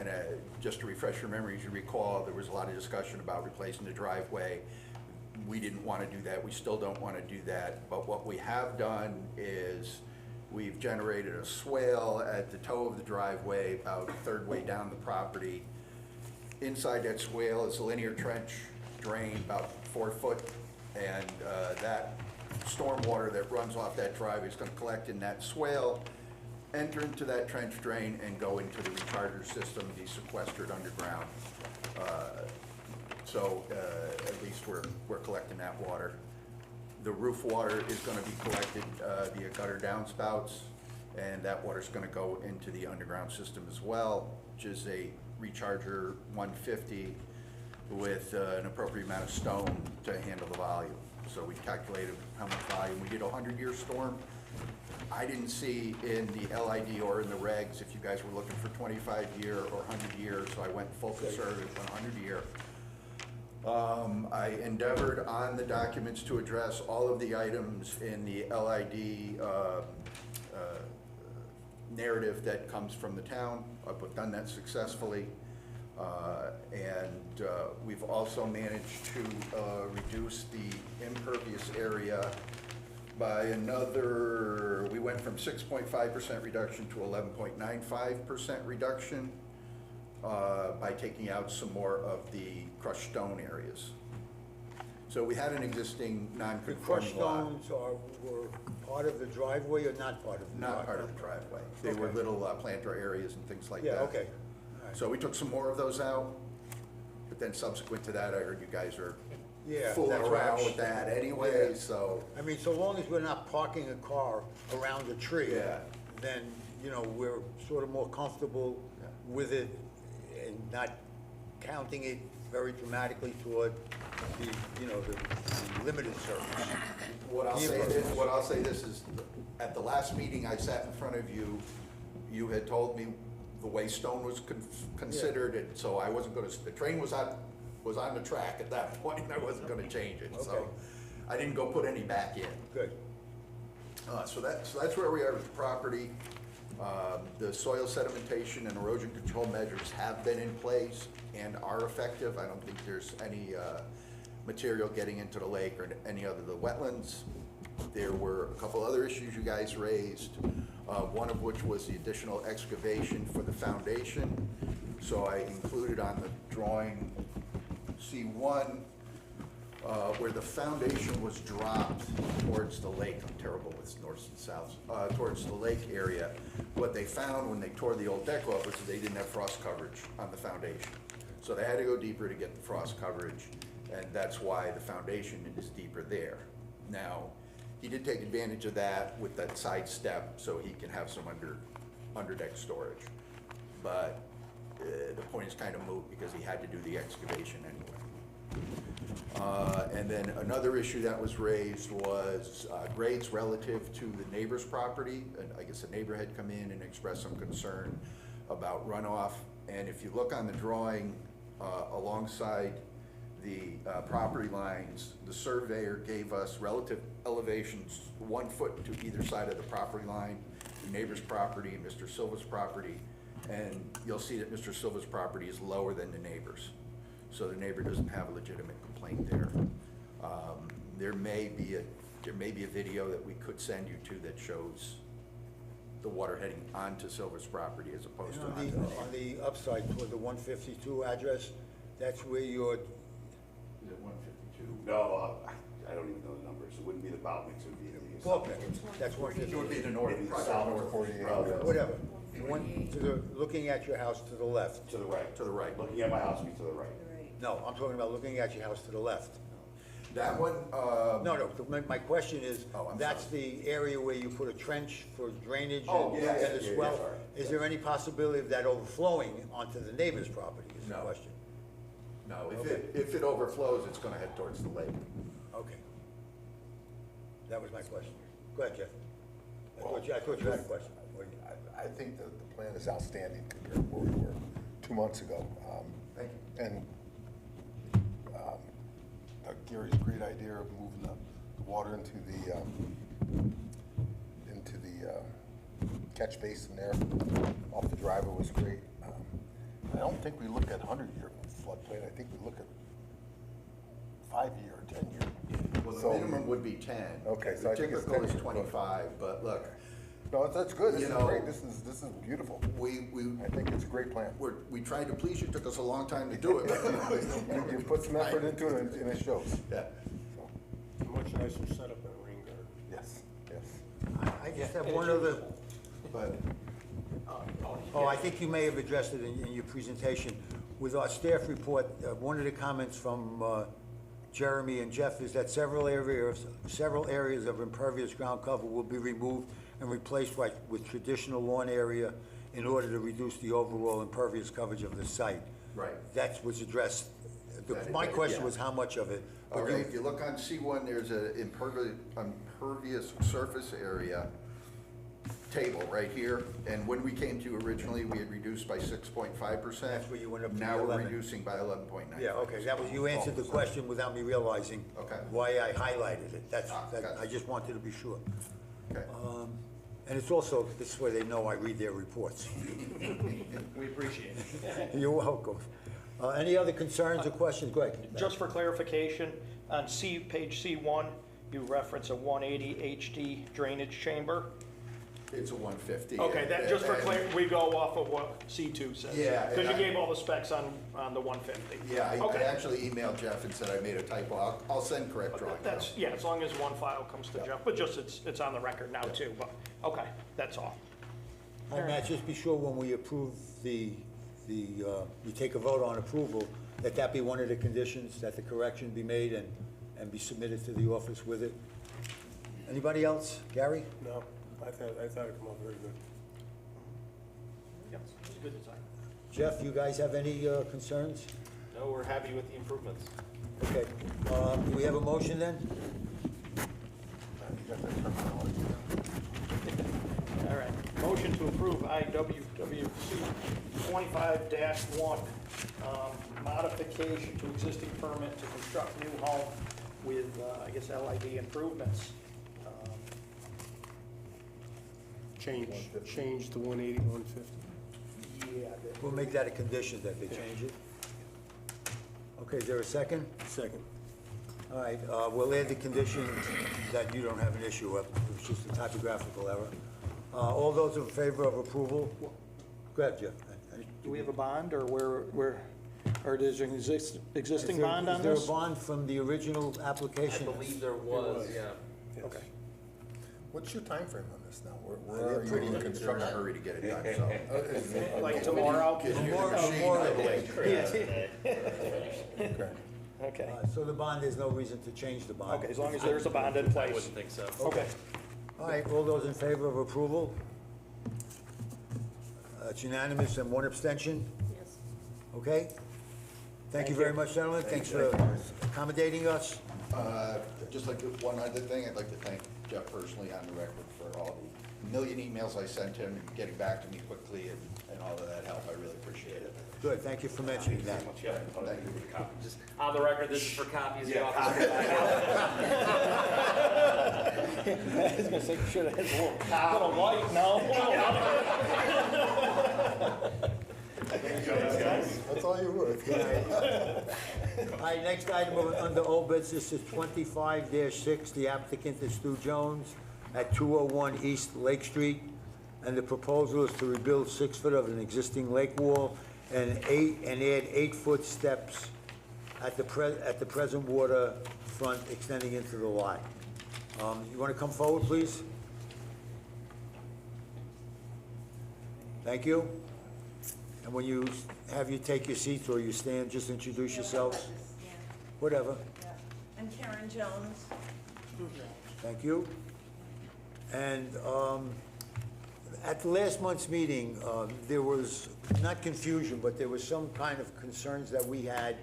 And just to refresh your memories, you recall there was a lot of discussion about replacing the driveway. We didn't want to do that. We still don't want to do that. But what we have done is we've generated a swale at the toe of the driveway, about a third way down the property. Inside that swale is a linear trench drain, about 4 foot, and that stormwater that runs off that driveway is going to collect in that swale, enter into that trench drain, and go into the recharger system, be sequestered underground. So at least we're collecting that water. The roof water is going to be collected via gutter downspouts, and that water is going to go into the underground system as well, which is a recharger 150 with an appropriate amount of stone to handle the volume. So we calculated how much volume. We did a 100-year storm. I didn't see in the LID or in the regs if you guys were looking for 25-year or 100-year, so I went full conservative, 100-year. I endeavored on the documents to address all of the items in the LID narrative that comes from the town. I've done that successfully. And we've also managed to reduce the impervious area by another, we went from 6.5% reduction to 11.95% reduction by taking out some more of the crushed stone areas. So we had an existing The non-conforming crushed lot. stones were part of the driveway or not part of the driveway? Not part of the driveway. They were Okay. little planter areas and things like that. Yeah, okay. All right. So we took some more of those out, but then subsequent to that, I heard you guys are Yeah, fooling that's right. around with that anyway, Yeah. so. I mean, so long as we're not parking a car around a tree, Yeah. then, you know, we're sort of more comfortable Yeah. with it and not counting it very dramatically toward the, you know, the limited service. What I'll say this is, at the last meeting I sat in front of you, you had told me the way stone was considered, and so I wasn't gonna, the train was on the track at that point, and I wasn't gonna change it, so Okay. I didn't go put any back in. Good. So that's where we are with the property. The soil sedimentation and erosion control measures have been in place and are effective. I don't think there's any material getting into the lake or any other of the wetlands. There were a couple other issues you guys raised, one of which was the additional excavation for the foundation. So I included on the drawing C1 where the foundation was dropped towards the lake. I'm terrible with north and south. Towards the lake area. What they found when they tore the old deck off was they didn't have frost coverage on the foundation. So they had to go deeper to get the frost coverage, and that's why the foundation is deeper there. Now, he did take advantage of that with that side step so he can have some under deck storage. But the point is kind of moot because he had to do the excavation anyway. And then another issue that was raised was grades relative to the neighbor's property. And I guess a neighbor had come in and expressed some concern about runoff. And if you look on the drawing alongside the property lines, the surveyor gave us relative elevations 1 foot to either side of the property line, the neighbor's property and Mr. Silva's property. And you'll see that Mr. Silva's property is lower than the neighbor's. So the neighbor doesn't have a legitimate complaint there. There may be a video that we could send you to that shows the water heading onto Silver's property as opposed to onto the neighbor. On the upside toward the 152 address, that's where your, Is it 152? No, I don't even know the numbers. It wouldn't be the Boutmix, it would be the. okay, that's It would 152, be the north, Maybe project south north. or 48. whatever. The one to the, looking at your house to the left. To the right. To the right. Looking at my house, be to the right. No, I'm talking about looking at your house to the left. That one, No, my question is, Oh, I'm that's sorry. the area where you put a trench for drainage Oh, and yeah, and the yeah, swell. sorry. Is there any possibility of that overflowing onto the neighbor's property is the No. question? no, Okay. if it overflows, it's gonna head towards the lake. Okay. That was my question. Go ahead, Jeff. I Well, thought you had a question. I think that the plan is outstanding compared to where we were 2 months ago. Thank you. And Gary's great idea of moving the water into the catch basin there off the driveway was great. don't think we look at 100-year floodplain, I think we look at 5-year, 10-year. Well, the So- minimum would be 10. Okay, so I think it's Typical is 10. 25, but look, No, that's good, this You is know, great, this is beautiful. we I think it's a great plan. we tried to please you, took us a long time to do it. You put some effort into it, and it shows. Yeah. So, Much nicer setup than a rain garden. yes, yes. I just have one other, But oh, I think you may have addressed it in your presentation. With our staff report, one of the comments from Jeremy and Jeff is that several areas of impervious ground cover will be removed and replaced with traditional lawn area in order to reduce the overall impervious coverage of the site. Right. That was addressed. My That- question yeah. was how much of it? All But you- right, if you look on C1, there's a impervious surface area table right here. And when we came to you originally, we had reduced by 6.5%. That's where you went up to Now we're 11. reducing by 11.9. Yeah, okay, that was, you answered the question without me realizing Okay. why I highlighted it. That's, Gotcha. I just wanted to be sure. Okay. And it's also, this way they know I read their reports. We appreciate it. You're welcome. Any other concerns or questions? Go ahead. Just for clarification, on page C1, you reference a 180 HD drainage chamber. It's a 150. Okay, that, just for And- clarity, we go off of what C2 says. Yeah, Because you and I- gave all the specs on the 150. Yeah, I Okay. actually emailed Jeff and said I made a typo. I'll send correct drawings. That's, yeah, as long as one file comes to Yeah. Jeff, but just it's on the record now too, but, okay, that's all. Hi, Matt, just be sure when we approve we take a vote on approval, that be one of the conditions, that the correction be made and be submitted to the office with it. Anybody else? Gary? No, I thought it came out very good. Yes, it's a good design. Jeff, you guys have any concerns? No, we're happy with the improvements. Okay, do we have a motion then? You got that terminology. All right, motion to approve IWWC 25-1, modification to existing permit to construct new home with, I guess, LID improvements. Change the 180, 150. Yeah, We'll make that a condition that they change it. Okay, is there a second? Second. All right, we'll add the condition that you don't have an issue with, it was just a typographical error. All those in favor of approval? Go ahead, Jeff. do we have a bond, or or is there an existing bond on Is there this? a bond from the original I application? believe there was, yeah. Yes. Okay. What's your time frame on this now? Where They're are you pretty in in a construction? hurry to get it done, so. Like tomorrow? Get your More- machine more- out of the way. Okay. Okay, So the bond, there's no reason to change the bond? okay, as long as there's a bond in I place. wouldn't think so. Okay, All right, all those in favor of approval? It's unanimous and one abstention? Yes. Okay? Thank you very much, gentlemen. Thanks for accommodating us. Just like one other thing, I'd like to thank Jeff personally on the record for all the million emails I sent him, and getting back to me quickly and all of that help. I really appreciate it. Good, thank you for mentioning that. Yeah. Thank you. Just on the record, this is for copies. The office. I was gonna say, should have had a little white, no? That's all you're worth. All right, next item under old business is 25-6. The applicant is Stu Jones at 201 East Lake Street. And the proposal is to rebuild 6 foot of an existing lake wall and add 8-foot steps at the present water front extending into the lot. You want to come forward, please? Thank you. And when you have you take your seats or you stand, just introduce yourselves. Whatever. Yeah. I'm Karen Jones. Thank you. And at the last month's meeting, there was, not confusion, but there was some kind of concerns that we had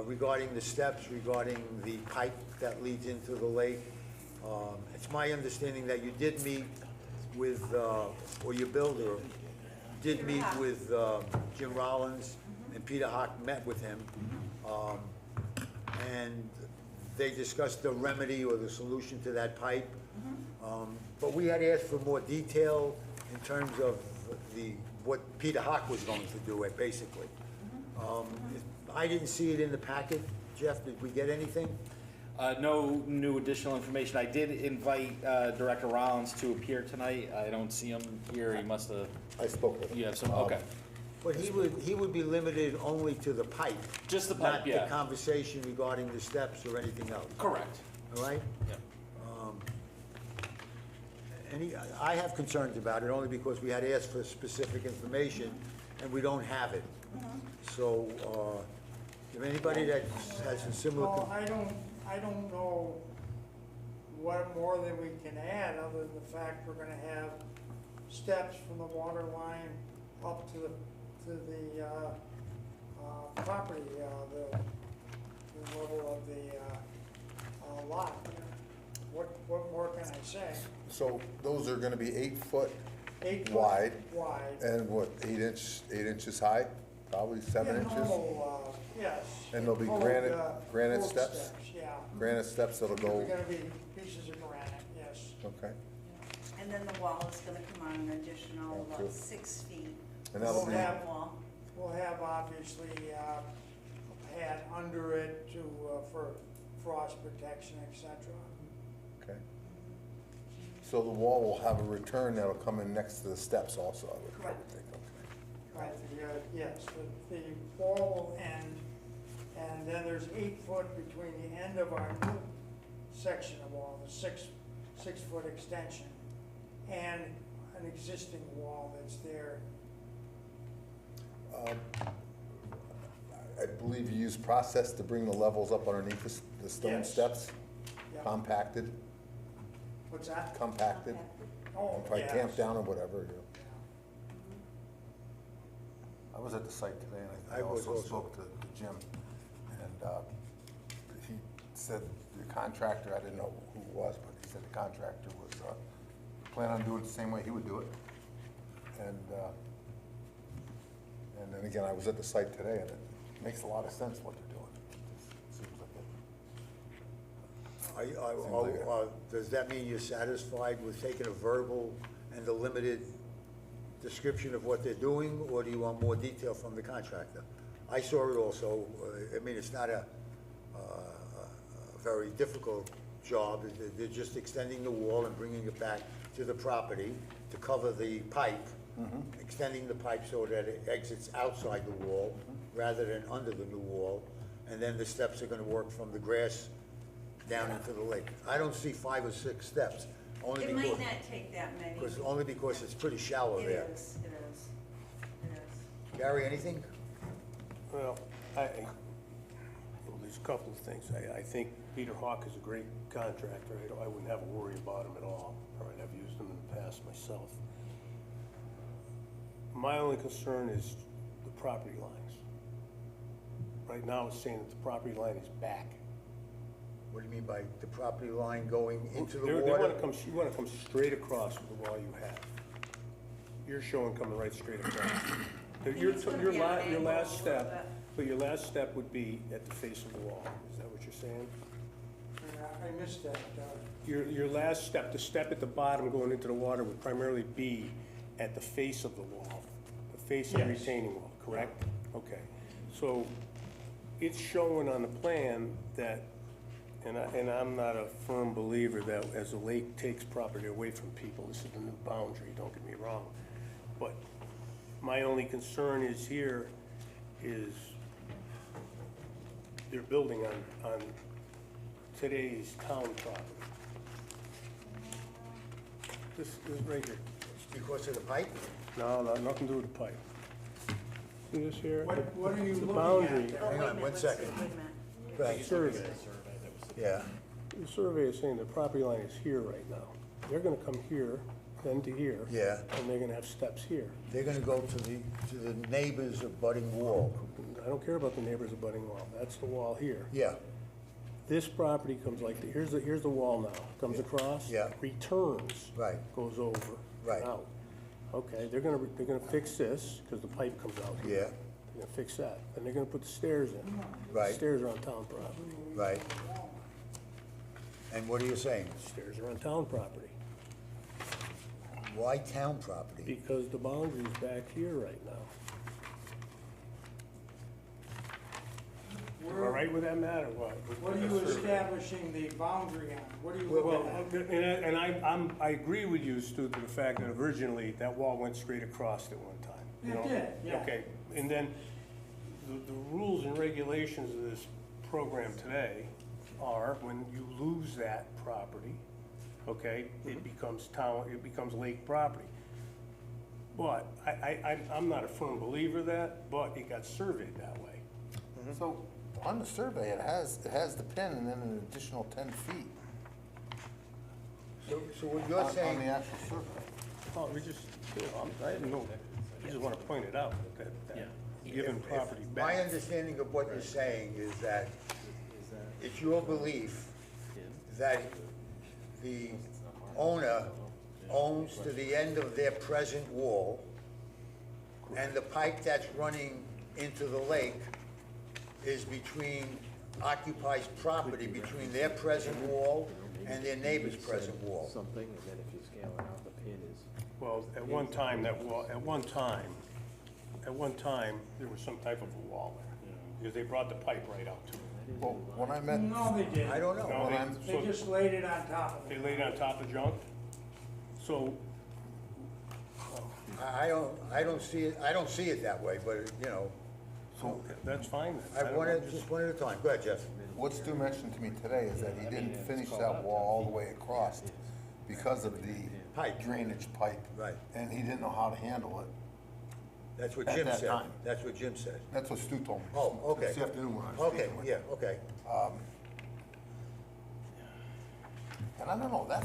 regarding the steps, regarding the pipe that leads into the lake. It's my understanding that you did meet with, or your builder did meet with Jim Rollins, and Peter Hock met with him. And they discussed the remedy or the solution to that pipe. But we had asked for more detail in terms of the what Peter Hock was going to do, basically. I didn't see it in the packet. Jeff, did we get anything? No new additional information. I did invite Director Rollins to appear tonight. I don't see him here. He must have, I spoke with him. you have some, okay. But he would be limited only to the pipe. Just the pipe, Not the yeah. conversation regarding the steps or anything else, Correct. all right? Yep. I have concerns about it only because we had asked for specific information and we don't have it. So, if anybody that has a similar. Well, I don't know what more than we can add, other than the fact we're gonna have steps from the water line up to the property, the level of the lot. What more can I say? So those are gonna be 8 foot 8 foot wide wide. and what, 8 inches high? Probably 7 Yeah, inches? normal, yes. And there'll be Full, granite full steps? Yeah. Granite steps that'll They're go, gonna be pieces of granite, yes. okay. And then the wall is gonna come on an additional, Yeah, cool. 6 feet. And that'll We'll be, have- Wall. We'll have obviously a pad under it to, for frost protection, et cetera. okay. So the wall will have a return that'll come in next to the steps also, I would Correct. think, okay. Right, yes, the wall will end, and then there's 8 foot between the end of our new section of wall, the 6 foot extension, and an existing wall that's there. I believe you use process to bring the levels up underneath the stone Yes. steps, Yeah. compacted, What's that? compacted, Oh, and probably yes. tamped down or whatever, you know. Yeah. I was at the site today, and I was also. spoke to Jim, and he said the contractor, I didn't know who it was, but he said the contractor was planning on doing it the same way he would do it. And then again, I was at the site today, and it makes a lot of sense what they're doing. It seems like it. Does that mean you're satisfied with taking a verbal and a limited description of what they're doing, or do you want more detail from the contractor? I saw it also. I mean, it's not a very difficult job. They're just extending the wall and bringing it back to the property to cover the pipe, extending the pipe so that it exits outside the wall rather than under the new wall. And then the steps are gonna work from the grass down into the lake. I don't see 5 or 6 steps, only It might because, not take that many. only because it's pretty shallow It there. is, it is, it is. Gary, anything? Well, there's a couple of things. I think Peter Hawk is a great contractor. I wouldn't have a worry about him at all. All right, I've used him in the past myself. My only concern is the property lines. Right now, it's saying that the property line is back. What do you mean by the property line going into the They water? you wanna come straight across with the wall you have. You're showing coming right straight across. Your it's gonna be an your angle last a little step, bit. but your last step would be at the face of the wall. Is that what you're saying? I missed that. Your last step, the step at the bottom going into the water would primarily be at the face of the wall, the face of the Yes. retaining wall, correct? Okay, so it's showing on the plan that, and I'm not a firm believer that as the lake takes property away from people, this is the new boundary, don't get me wrong. But my only concern is here is they're building on today's town property. This is right here. Because of the pipe? No, nothing to do with the pipe. See this here? What are you The looking boundary. at? Oh, Hang wait a on, minute, one let's see, second. wait a minute. Right. Survey. Yeah, The survey is saying the property line is here right now. They're gonna come here, then to here. yeah. And they're gonna have steps here. They're gonna go to the neighbor's abutting wall. I don't care about the neighbor's abutting wall. That's the wall here. Yeah, This property comes like, here's the wall now. Comes across. Yeah. Returns. Right. Goes over. Right. and out. Okay, they're gonna fix this, because the pipe comes out here. yeah, They're gonna fix that. Then they're gonna put the stairs in. Right. The stairs are on town property. right. And what are you saying? Stairs are on town property. Why town property? Because the boundary's back here right now. Am I right with that, Matt, or what? What are you establishing the boundary on? What are you Well, looking at? and I agree with you, Stu, to the fact that originally that wall went straight across at one time. you It know? did, yeah. Okay, and then the rules and regulations of this program today are when you lose that property, okay, it becomes lake property. But I'm not a firm believer of that, but it got surveyed that way. So, on the survey, it has the pin and then an additional 10 feet. So what you're On the saying, actual survey. Oh, we just, I didn't know, I just wanna point it out, that giving property my back. understanding of what you're saying is that it's your belief that the owner owns to the end of their present wall, and the pipe that's running into the lake is occupies property between their present wall and their neighbor's present wall. Something, and then if you scale it out, the pin is. Well, at one time, there was some type of a wall there, because they brought the pipe right out to it. Well, when I met, No, they didn't. I don't know. No, when I'm, They just laid it on top of They it. laid on top of junk, so, I don't see it that way, but, you know, so that's fine. then. I don't want know, to, just one at a time. Go ahead, Jeff. what Stu mentioned to me today is that he didn't finish that wall all the way across because of the Pipe. drainage pipe. Right. And he didn't know how to handle it. That's what At Jim that said. time. That's what Jim said. That's what Stu told me. Oh, okay. This afternoon when I was Okay, speaking with yeah, him. okay. And I don't know, I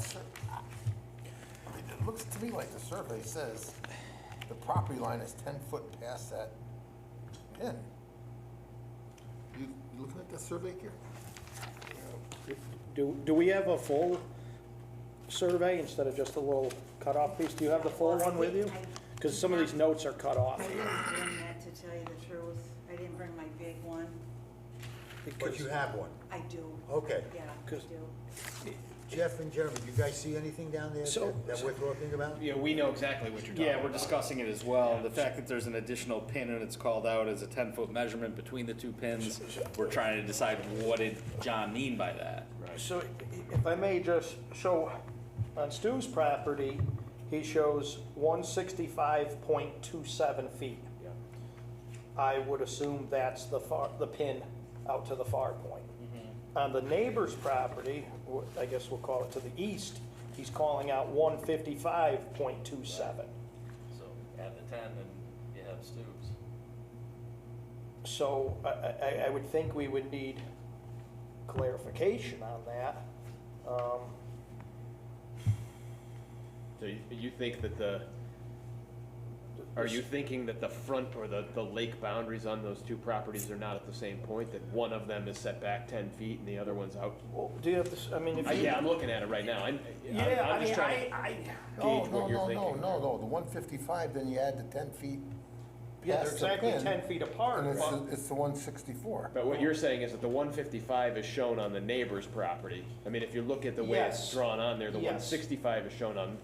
mean, it looks to me like the survey says the property line is 10 foot past that pin. You looking at the survey here? Do we have a full survey instead of just a little cut-off piece? Do you have the full one with you? Because some of these notes are cut off I here. didn't bring that, to tell you the truth. I didn't bring my big one. But you have one. I do. Okay. Yeah, I 'Cause- do. Jeff and Jeremy, you guys see anything down there So- that we're talking about? Yeah, we know exactly what you're talking about. Yeah, we're discussing it as well. The fact that there's an additional pin and it's called out as a 10-foot measurement between the two pins, we're trying to decide what did John mean by that. So if I may just, so on Stu's property, he shows 165.27 feet. Yeah. I would assume that's the pin out to the far point. On the neighbor's property, I guess we'll call it to the east, he's calling out 155.27. So add the 10 and you have Stu's. So I would think we would need clarification on that. So you think that are you thinking that the front or the lake boundaries on those two properties are not at the same point? That one of them is set back 10 feet and the other one's out? Well, do you have to, I mean, if you. Yeah, I'm looking at it right now. I'm just trying to gauge what you're thinking. No, the 155, then you add the 10 feet Yeah, they're past the exactly pin, 10 feet apart, and but it's the 164. But what you're saying is that the 155 is shown on the neighbor's property. I mean, if you look at the way it's Yes. drawn on there, the Yes. 165 is shown on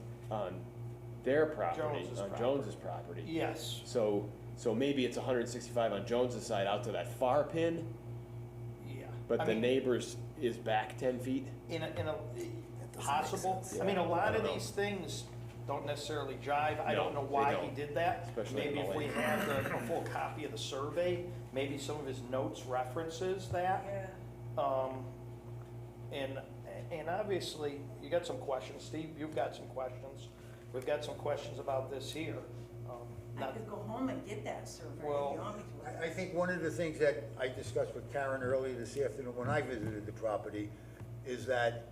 their property, Jones's on property. Jones's property. yes, So maybe it's 165 on Jones's side out to that far pin, yeah. but I the mean, neighbor's is back 10 feet? In a, possible, I mean, a lot of these things don't necessarily jive, I No, don't know they why he don't. did that. Especially Maybe in the if we lake. had a full copy of the survey, maybe some of his notes references that. Yeah. And obviously, you got some questions, Steve, you've got some questions, we've got some questions about this here. I Not- could go home and get that survey if you Well, want me to. I think one of the things that I discussed with Karen earlier this afternoon when I visited the property is that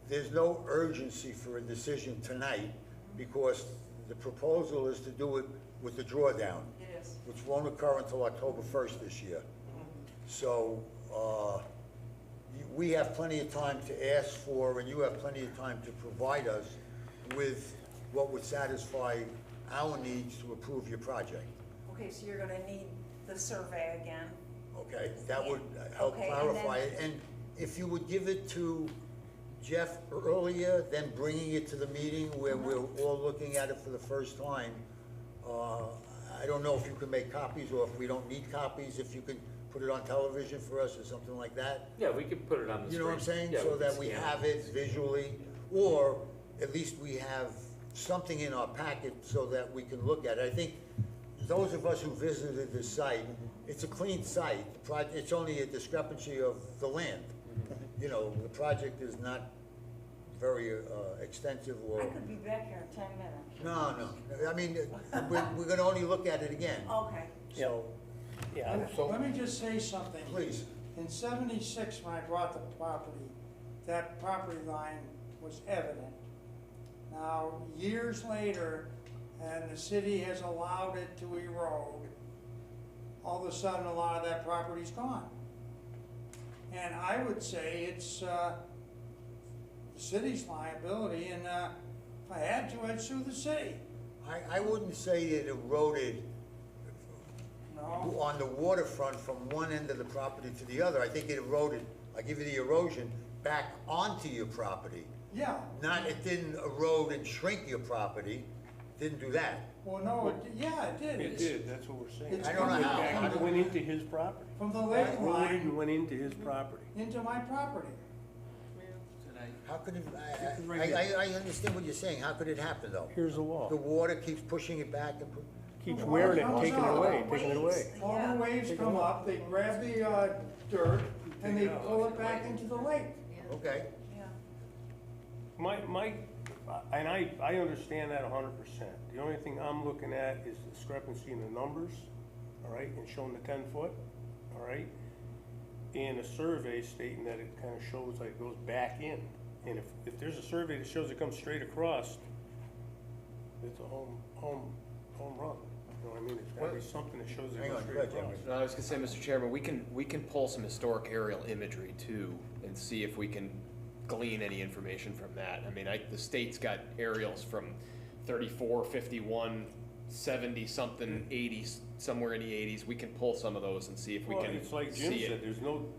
there's no urgency for a decision tonight because the proposal is to do it with the drawdown, It is. which won't occur until October 1st this year. So, we have plenty of time to ask for, and you have plenty of time to provide us with what would satisfy our needs to approve your project. Okay, so you're gonna need the survey again. Okay, that would help Okay, and then- clarify it, and if you would give it to Jeff earlier than bringing it to the meeting where we're all looking at it for the first time. I don't know if you can make copies or if we don't need copies, if you could put it on television for us or something like that. Yeah, we could put it on the screen. You know what I'm saying? Yeah, So can that we scan it. have it visually, or at least we have something in our packet so that we can look at it. I think those of us who visited the site, it's a clean site. It's only a discrepancy of the land. You know, the project is not very extensive or, I could be back here in 10 minutes. no. I mean, we're gonna only look at it again, Okay. so, Yeah, Let me just say something. please. In '76, when I bought the property, that property line was evident. Now, years later, and the city has allowed it to erode, all of a sudden, a lot of that property's gone. And I would say it's the city's liability, and if I had to, I'd sue the city. I wouldn't say it eroded No? on the waterfront from one end of the property to the other. I think it eroded, I give you the erosion, back onto your property. Yeah. Not, it didn't erode and shrink your property, didn't do that. Well, no, it did. It did, that's what we're saying. It's I don't know It how. actually went into his property. From the lake Road line and went into his property. into my property. How could it, I understand what you're saying, how could it happen though? Here's the law. The water keeps pushing it back and Keeps wearing it, and taking it away, taking it away. All Yeah. the waves come up, they grab the dirt, and they pull it back into the lake. okay. Yeah. And I understand that 100%. The only thing I'm looking at is discrepancy in the numbers, all right, and showing the 10-foot, all right? And a survey stating that it kind of shows like it goes back in. And if there's a survey that shows it comes straight across, it's a home run. You know what I mean? It's gotta be something that shows it Hang goes on, straight go ahead, across. Jeremy. No, I was gonna say, Mr. Chairman, we can pull some historic aerial imagery too, and see if we can glean any information from that. I mean, the state's got aerials from 34, 51, 70 something, 80s, somewhere in the 80s. We can pull some of those and see if we Well, can it's like Jim see said, it.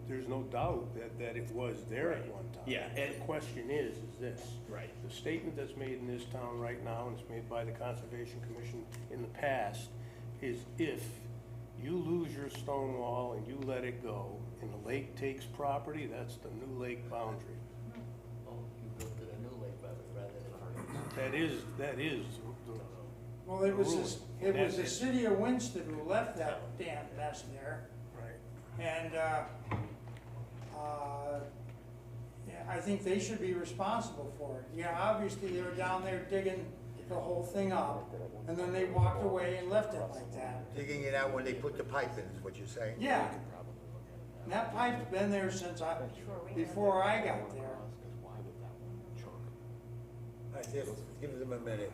there's no doubt that it was there at one time. Yeah, And and- the question is this. Right. The statement that's made in this town right now, and it's made by the Conservation Commission in the past, is if you lose your stone wall and you let it go, and the lake takes property, that's the new lake boundary. Oh, you built it a new lake rather than. That is the. Well, it was, it was the That's it. city of Winston who left that damn mess there. Right. And, yeah, I think they should be responsible for it. Yeah, obviously, they were down there digging the whole thing up, and then they walked away and left it like that. Digging it out when they put the pipe in, is what you're saying? Yeah. And that pipe's been there since before I got there. All right, give them a minute.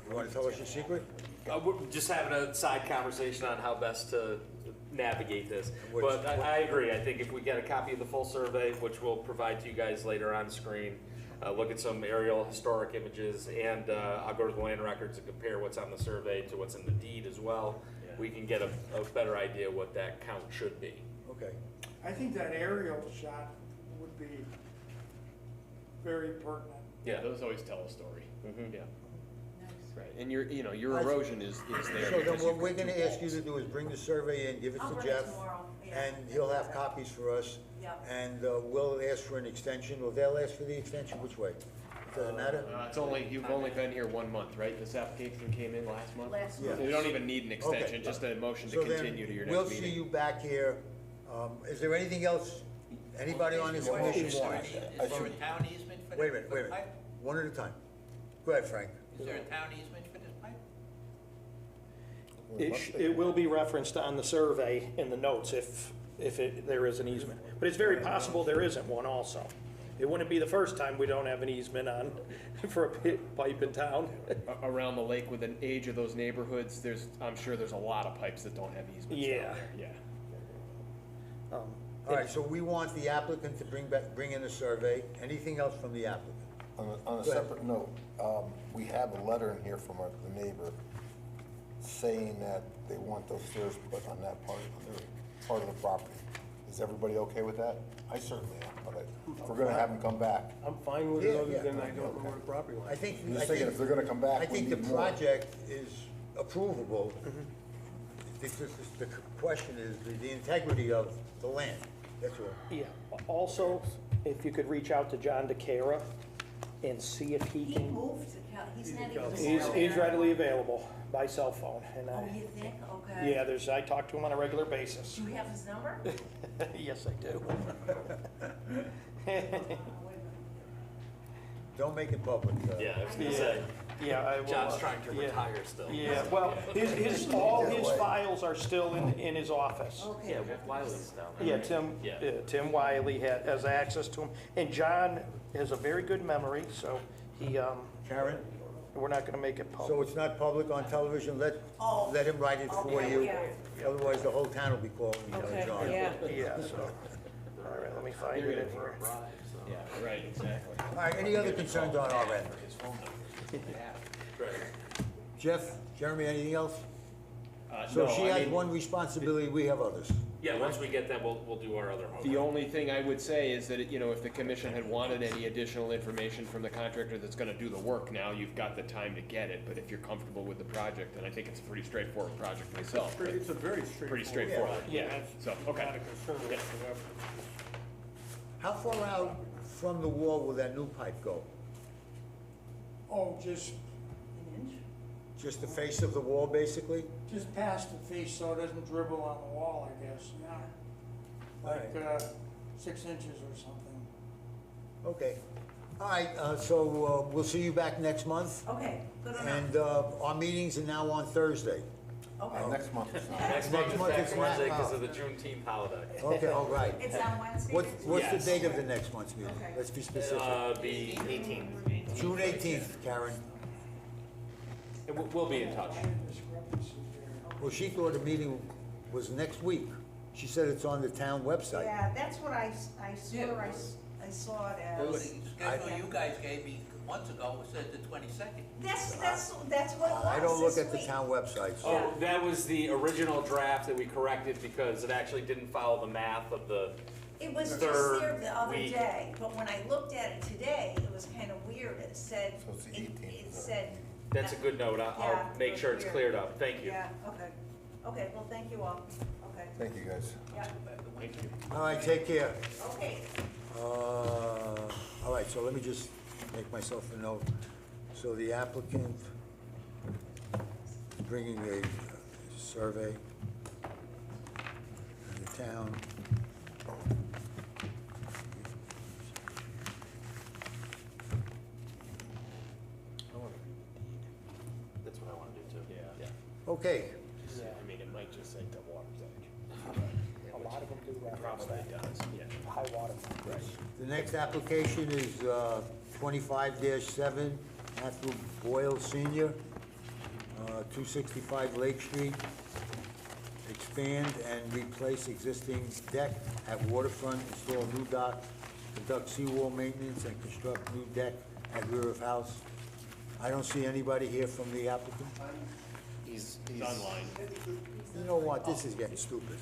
You wanna tell us your secret? We're just having a side conversation on how best to navigate this. Which- But I agree, I think if we get a copy of the full survey, which we'll provide to you guys later on screen, look at some aerial historic images, and I'll go to the land records and compare what's on the survey to what's in the deed as well. We can get a better idea what that count should be. Okay. I think that aerial shot would be very pertinent. Yeah, those always tell a story. Mhm. Yeah, Nice. right. And your erosion is there. So then because what you've we're got gonna two ask you walls. to do is bring the survey in, give it I'll to bring it Jeff, tomorrow, yeah. and he'll have copies for us. Yeah. And we'll ask for an extension, or they'll ask for the extension, which way? Doesn't matter? You've only been here 1 month, right? This application came in last month? Last Yeah. month. So you don't even need an extension, Okay. just a motion to So then, continue to your we'll next see meeting. you back here. Is there anything else anybody on this commission wants? Is there a town easement for Wait a this minute, pipe? one at a time. Go ahead, Frank. Is there a town easement for this pipe? It will be referenced on the survey in the notes if there is an easement. But it's very possible there isn't one also. It wouldn't be the first time we don't have an easement on, for a pipe in town. Around the lake with an age of those neighborhoods, I'm sure there's a lot of pipes that don't have easements down Yeah. there. Yeah. All right, so we want the applicant to bring in a survey. Anything else from the applicant? On a Go ahead. separate note, we have a letter in here from the neighbor saying that they want those stairs put on that part, on their part of the property. Is everybody okay with that? I certainly am, but if we're gonna have them come back. I'm fine with it, Yeah, other yeah. than I don't know where the property line I is. think. I'm just I thinking think- if they're gonna come back, I we think the need more. project is approvable. The question is the integrity of the land, that's all. Yeah, also, if you could reach out to John DeCara and see if he He can, moved to he's not even. he's readily available by cell phone, and Oh, you think? Okay. yeah, I talk to him on a regular basis. Do you have his number? Yes, I do. Don't make it public. Yeah, I was gonna say, Yeah, I will. John's trying to yeah. retire still. Yeah, well, all his files are still in his office. Okay. Yeah, Wiley's down there. Yeah, right? Tim Wiley has access to him, and John has a very good memory, so he, Karen, we're not gonna make it so public. it's not public on television, Oh. let him write it for Okay, you. yeah. Otherwise, the whole town will be calling Okay, John. yeah. Yeah, so, all right, let me find it in here. Yeah, right, exactly. All right, any other concerns on our end? Jeff, Jeremy, anything else? So No, she I has mean, one responsibility, we have others. Yeah, once we get them, we'll do our other homework. The only thing I would say is that, if the commission had wanted any additional information from the contractor that's gonna do the work now, you've got the time to get it, but if you're comfortable with the project, then I think it's a pretty straightforward project myself. but It's a very straightforward. Pretty straightforward. Yeah. So, okay. Not a concern whatsoever. How far out from the wall will that new pipe go? Oh, just, An inch? Just the face of the wall, basically? just past the face so it doesn't dribble on the wall, I guess, yeah. Like, Alright. 6 inches or something. Okay. All right, so we'll see you back next month. Okay, good enough. And our meetings are now on Thursday. Okay. Next month is not. Next month is month back is to Wednesday not- because of the Juneteenth holiday. Okay, all right. It's on Wednesday? What's the Yes. date of the next month's meeting? Okay. Let's be specific. The 18th. June 18th, Karen. And we'll be in touch. Discrepancy there. Well, she thought the meeting was next week. She said it's on the town website. Yeah, that's what I swear I saw it The as. schedule you guys gave me months ago said the 22nd. That's what it was. I don't look this at the week. town website, so. Oh, that was the original draft that we corrected because it actually didn't follow the math of the, It was just third there the other week. day, but when I looked at it today, it was kind of weird. It said, So it's the it 18th. said. that's a good note. I'll Yeah, make sure it's weird. cleared up. Thank you. Yeah, okay. Okay, well, thank you all. Okay, Thank you, guys. yeah, All right, take care. okay. All right, so let me just make myself a note. So the applicant is bringing a survey in the town. That's what I want to do too. Yeah. Okay, I mean, it might just say the water's edge. A lot of them do reference Probably that, does, yeah. high water. the next application is 25-7, Matthew Boyle Senior, 265 Lake Street. Expand and replace existing deck at waterfront, install new dock, conduct seawall maintenance, and construct new deck at rear of house. I don't see anybody here from the applicant. He's online. You know what, this is getting stupid.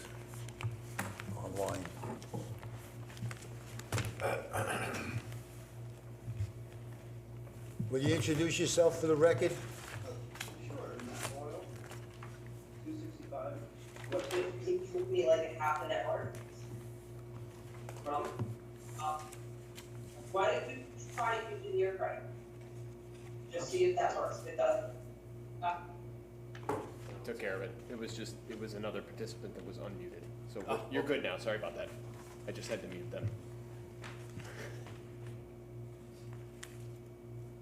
Online. Will you introduce yourself for the record? Sure, Matt Boyle, 265. What, it took me like a half an hour from, why don't you try using your credit? Just see if that works, if it doesn't. Took care of it. It was another participant that was unmuted. So you're good now, sorry about that. I just had to mute them.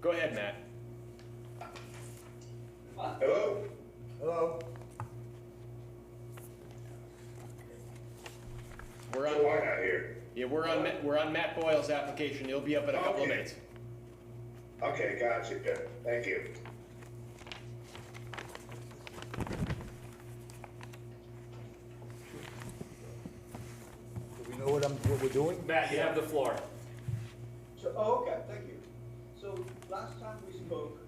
Go ahead, Matt. Hello? Hello? We're on. Why not here? Yeah, we're on Matt Boyle's application. He'll be up in a couple of Okay. minutes. Okay, gotcha, good, thank you. Do we know what we're doing? Matt, you have the floor. So, okay, thank you. So, last time we spoke,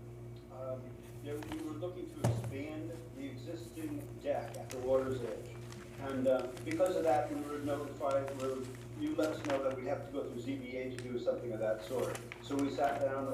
we were looking to expand the existing deck at the water's edge. And because of that, we were notified, you let us know that we'd have to go through ZBA to do something of that sort. So we sat down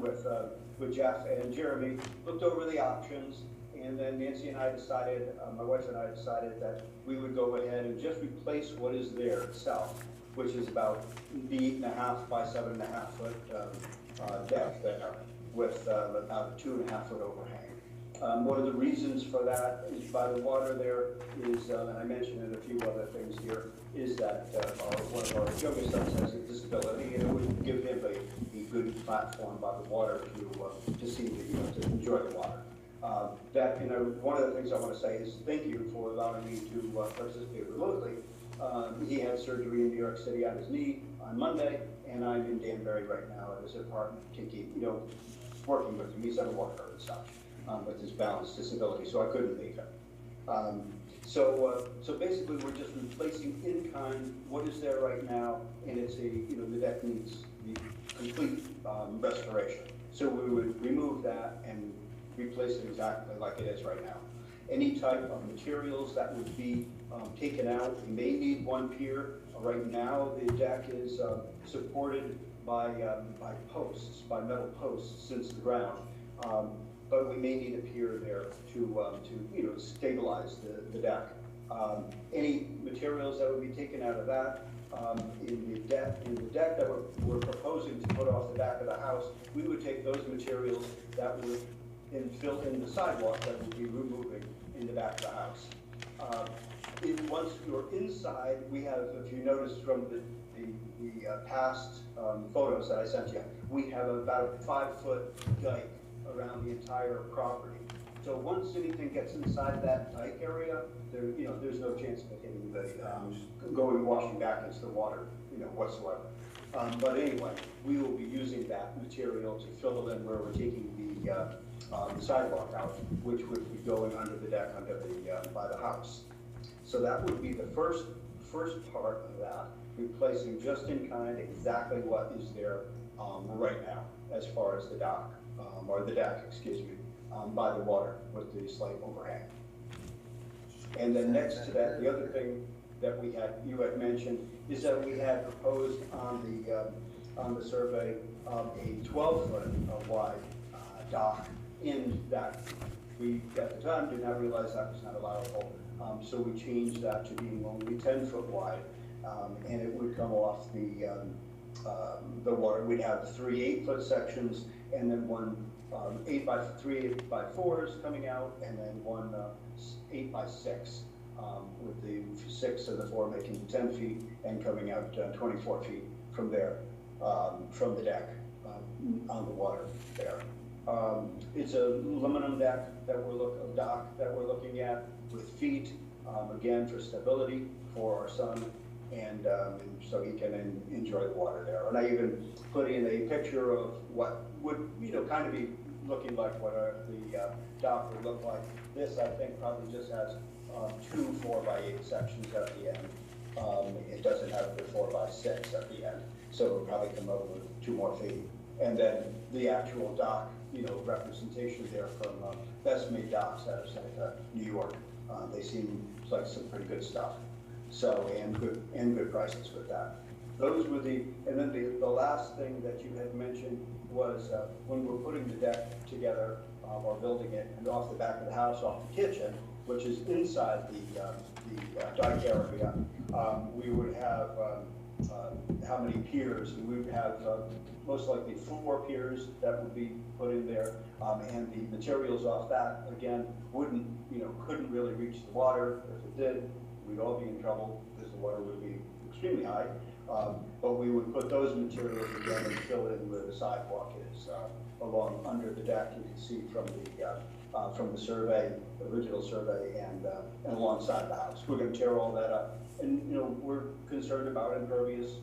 with Jeff and Jeremy, looked over the options, and then Nancy and I decided, my wife and I decided that we would go ahead and just replace what is there itself, which is about the 8.5 by 7.5 foot deck there with about a 2.5 foot overhang. One of the reasons for that is by the water there is, and I mentioned in a few other things here, is that one of our youngest sons has a disability, and it would give him a good platform by the water to see to enjoy the water. One of the things I want to say is thank you for allowing me to participate remotely. He had surgery in New York City on his knee on Monday, and I'm in Danbury right now at his apartment, working with him. He's on a walker and such, with his balance disability, so I couldn't leave him. So basically, we're just replacing in kind what is there right now, and it's the deck needs the complete restoration. So we would remove that and replace it exactly like it is right now. Any type of materials that would be taken out, we may need one pier. Right now, the deck is supported by posts, by metal posts since the ground. But we may need a pier there to stabilize the deck. Any materials that would be taken out of that, in the deck that we're proposing to put off the back of the house, we would take those materials that would fill in the sidewalk that we'll be removing in the back of the house. Once you're inside, we have, if you notice from the past photos that I sent you, we have about a 5-foot dike around the entire property. So once anything gets inside that dike area, there's no chance of it hitting washing back into the water, whatsoever. But anyway, we will be using that material to fill in where we're taking the sidewalk out, which would be going under the deck, by the house. So that would be the first part of that, replacing just in kind exactly what is there right now, as far as the dock, or the deck, excuse me, by the water with the slight overhang. And then next to that, the other thing that you had mentioned is that we had proposed on the survey a 12-foot wide dock in that. We at the time did not realize that was not allowable, so we changed that to being only 10-foot wide, and it would come off the water. We'd have 3 8-foot sections, and then one 3 8x4s coming out, and then one 8x6, with the 6 and the 4 making 10 feet and coming out 24 feet from there, from the deck on the water there. It's a aluminum dock that we're looking at with feet, again for stability for our son, and so he can enjoy the water there. And I even put in a picture of what would kind of be looking like what the dock would look like. This, I think, probably just has 2 4x8 sections at the end. It doesn't have the 4x6 at the end, so it'll probably come up with 2 more feet. And then the actual dock, representation there from Best Made Docks out of New York. They seem like some pretty good stuff. So, and good prices with that. Those were and then the last thing that you had mentioned was when we're putting the deck together, or building it, and off the back of the house, off the kitchen, which is inside the dike area, we would have how many piers? We would have most likely 4 piers that would be put in there, and the materials off that again couldn't really reach the water. If it did, we'd all be in trouble because the water would be extremely high. But we would put those materials again and fill in where the sidewalk is, along under the deck. You can see from the survey, the original survey, and alongside the house. We're going to tear all that up, and we're concerned about impervious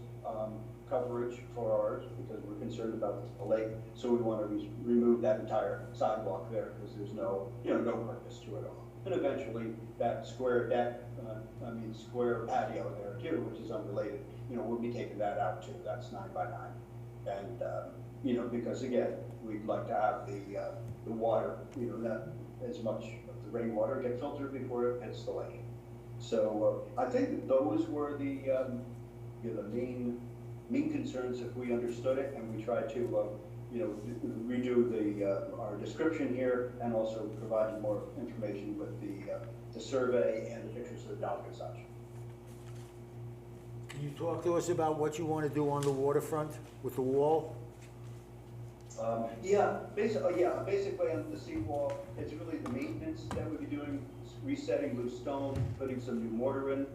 coverage for ours because we're concerned about the lake. So we want to remove that entire sidewalk there because there's no purpose to it all. And eventually that square deck, square patio there too, which is unrelated, we'll be taking that out too. That's 9 by 9. And because again, we'd like to have the water, not as much of the rainwater get filtered before it hits the lake. So I think that those were the main concerns if we understood it, and we tried to redo our description here and also provide more information with the survey and the pictures of the dock and such. Can you talk to us about what you want to do on the waterfront with the wall? Basically on the seawall, it's really the maintenance that we'd be doing, resetting loose stone, putting some new mortar in.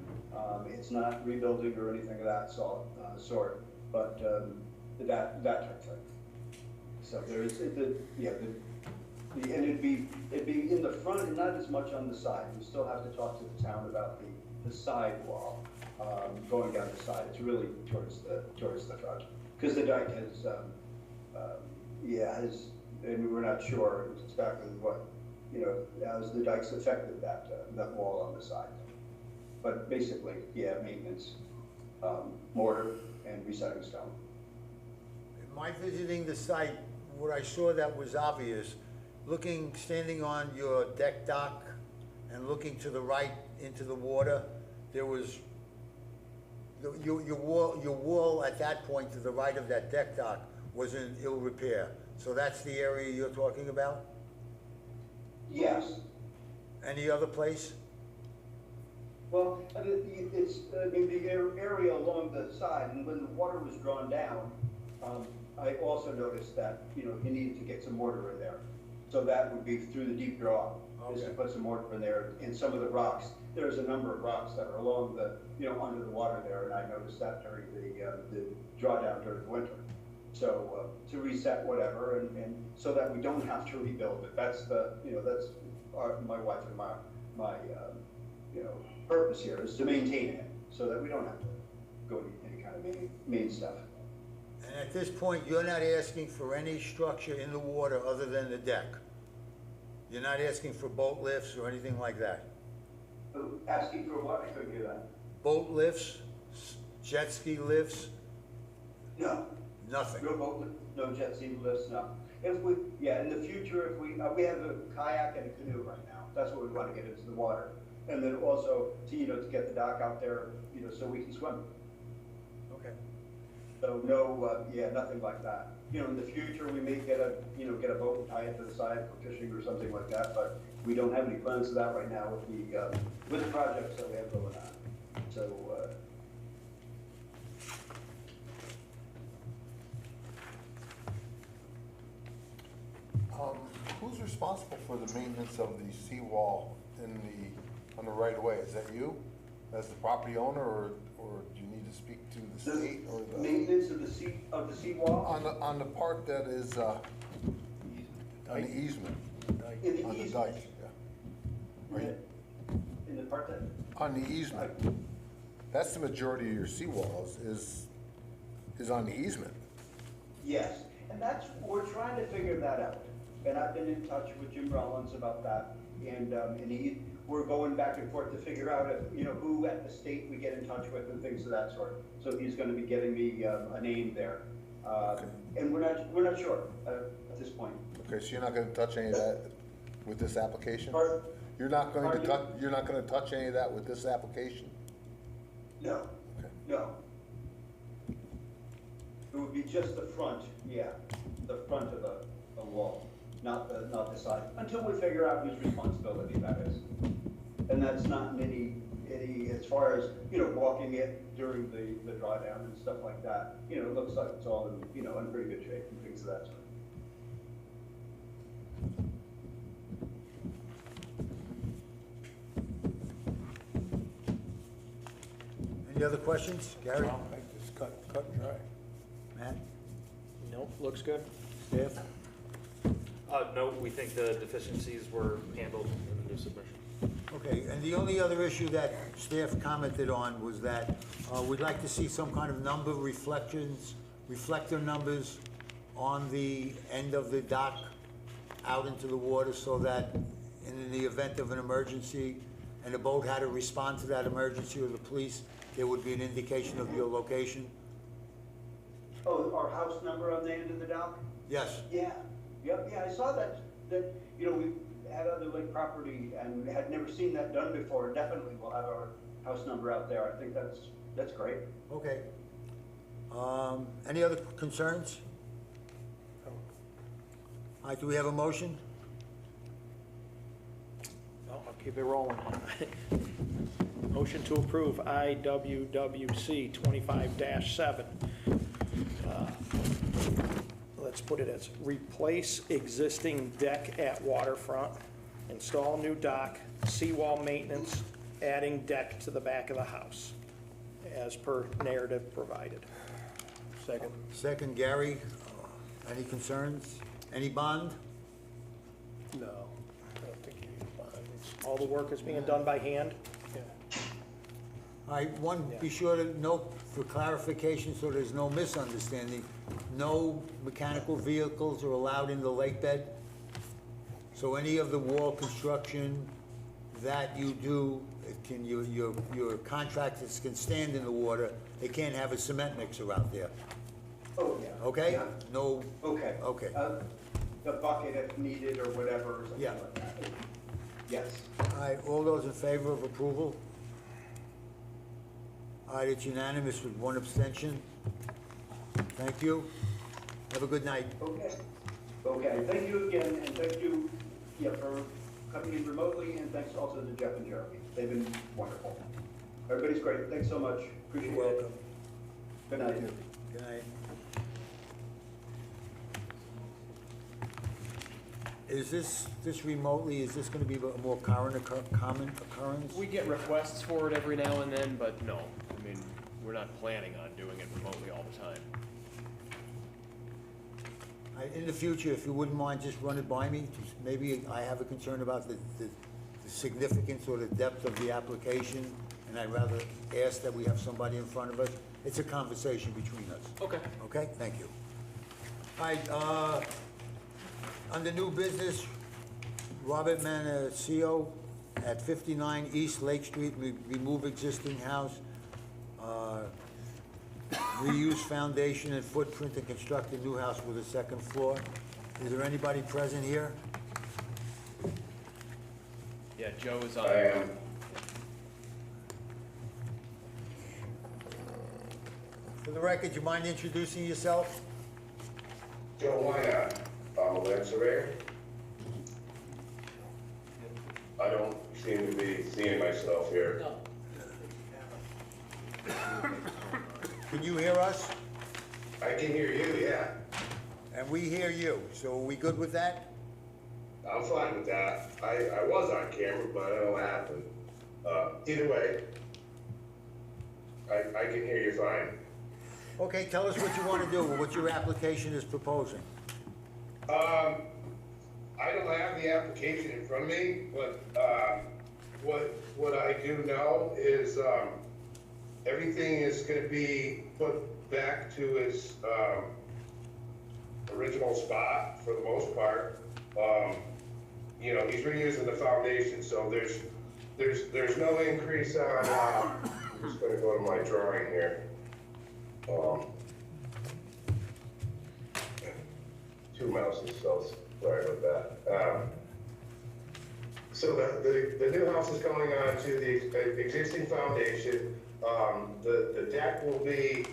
It's not rebuilding or anything of that sort, but that type of thing. So there's and it'd be in the front and not as much on the side. We still have to talk to the town about the side wall going down the side. It's really towards the front because the dike has and we're not sure exactly what as the dikes affected that wall on the side. But basically, maintenance, mortar, and resetting stone. In my visiting the site, what I saw that was obvious, standing on your deck dock and looking to the right into the water, there was your wall at that point to the right of that deck dock was in ill repair. So that's the area you're talking about? Yes. Any other place? Well, it's the area along the side, and when the water was drawn down, I also noticed that you needed to get some mortar in there. So that would be through the deep draw, is to put some mortar in there. And some of the rocks, there's a number of rocks that are along the under the water there, and I noticed that during the drawdown during the winter. So to reset whatever, and so that we don't have to rebuild it. That's that's my wife and my purpose here is to maintain it so that we don't have to go to any kind of main stuff. And at this point, you're not asking for any structure in the water other than the deck? You're not asking for boat lifts or anything like that? Asking for what? I couldn't hear that. Boat lifts, jet ski lifts? No. Nothing? No boat lift, no jet ski lifts, no. In the future, if we have a kayak and a canoe right now. That's what we want to get into the water. And then also to get the dock out there, so we can swim. Okay. So no, nothing like that. In the future, we may get a boat and tie it to the side for fishing or something like that, but we don't have any plans for that right now with the projects that we have going on. So, who's responsible for the maintenance of the seawall on the right of way? Is that you, as the property owner, or do you need to speak to the state or the maintenance of the seawall? On the part that is on the easement, In the on the easement. dike, yeah. Right. In the part that? On the easement. That's the majority of your seawalls is on the easement. Yes, and we're trying to figure that out. And I've been in touch with Jim Rollins about that, and we're going back and forth to figure out if, who at the state we get in touch with and things of that sort. So he's going to be giving me a name there, and we're not sure at this point. Okay, so you're not going to touch any of that with this application? Pardon? You're not going to touch any of that with this application? No. Okay. No. It would be just the front, the front of the wall, not the side, until we figure out whose responsibility that is. And that's not any as far as walking it during the drawdown and stuff like that. It looks like it's all in pretty good shape and things of that sort. Any other questions? Gary? I just cut and dry. Matt? Nope, looks good. Staff? No, we think the deficiencies were handled in the new submission. Okay, and the only other issue that staff commented on was that we'd like to see some kind of reflector numbers on the end of the dock out into the water so that in the event of an emergency and the boat had to respond to that emergency or the police, there would be an indication of your location. Oh, our house number on the end of the dock? Yes. Yeah, yep, yeah, I saw that, you know, we had other lake property and had never seen that done before. Definitely we'll have our house number out there. I think that's great. Okay. Any other concerns? All right, do we have a motion? No, I'll keep it rolling. Motion to approve IWWC 25-7. Let's put it as replace existing deck at waterfront, install new dock, seawall maintenance, adding deck to the back of the house, as per narrative provided. Second. Second, Gary. Any concerns? Any bond? No, I don't think you need a bond. It's- All the work is being done by hand? yeah. All right, one, be sure to note for clarification, so there's no misunderstanding, no mechanical vehicles are allowed in the lake bed. So any of the wall construction that you do, your contractors can stand in the water, they can't have a cement mixer out there, Oh, yeah. okay? Yeah. No, Okay. okay. The bucket if needed or whatever, or something Yeah. like that. Yes. All right, all those in favor of approval? All right, it's unanimous with one abstention. Thank you. Have a good night. Okay. Okay, thank you again, and thank you, yeah, for coming in remotely, and thanks also to Jeff and Jeremy. They've been wonderful. Everybody's great. Thanks so much. Appreciate it. You're welcome. Good night. Good night. Is this remotely, is this gonna be a more common occurrence? We get requests for it every now and then, but no, I mean, we're not planning on doing it remotely all the time. In the future, if you wouldn't mind, just run it by me. Just maybe I have a concern about the significance or the depth of the application, and I'd rather ask that we have somebody in front of us. It's a conversation between us. Okay. Okay, thank you. All right, under new business, Robert Manacio at 59 East Lake Street, remove existing house, reuse foundation and footprint and construct a new house with a second floor. Is there anybody present here? Yeah, Joe is on. I am. For the record, do you mind introducing yourself? Joe, why not? I'm a land surveyor. I don't seem to be seeing myself here. No. Can you hear us? I can hear you, yeah. And we hear you, so are we good with that? I'm fine with that. I was on camera, but I don't know what happened. Either way, I can hear you fine. Okay, tell us what you want to do, what your application is proposing. I don't have the application in front of me, but, what I do know is, everything is gonna be put back to its, original spot for the most part. You know, he's reusing the foundation, so there's no increase on, I'm just gonna go to my drawing here. Two mouses, so sorry about that. So the new house is going on to the existing foundation. The deck will be,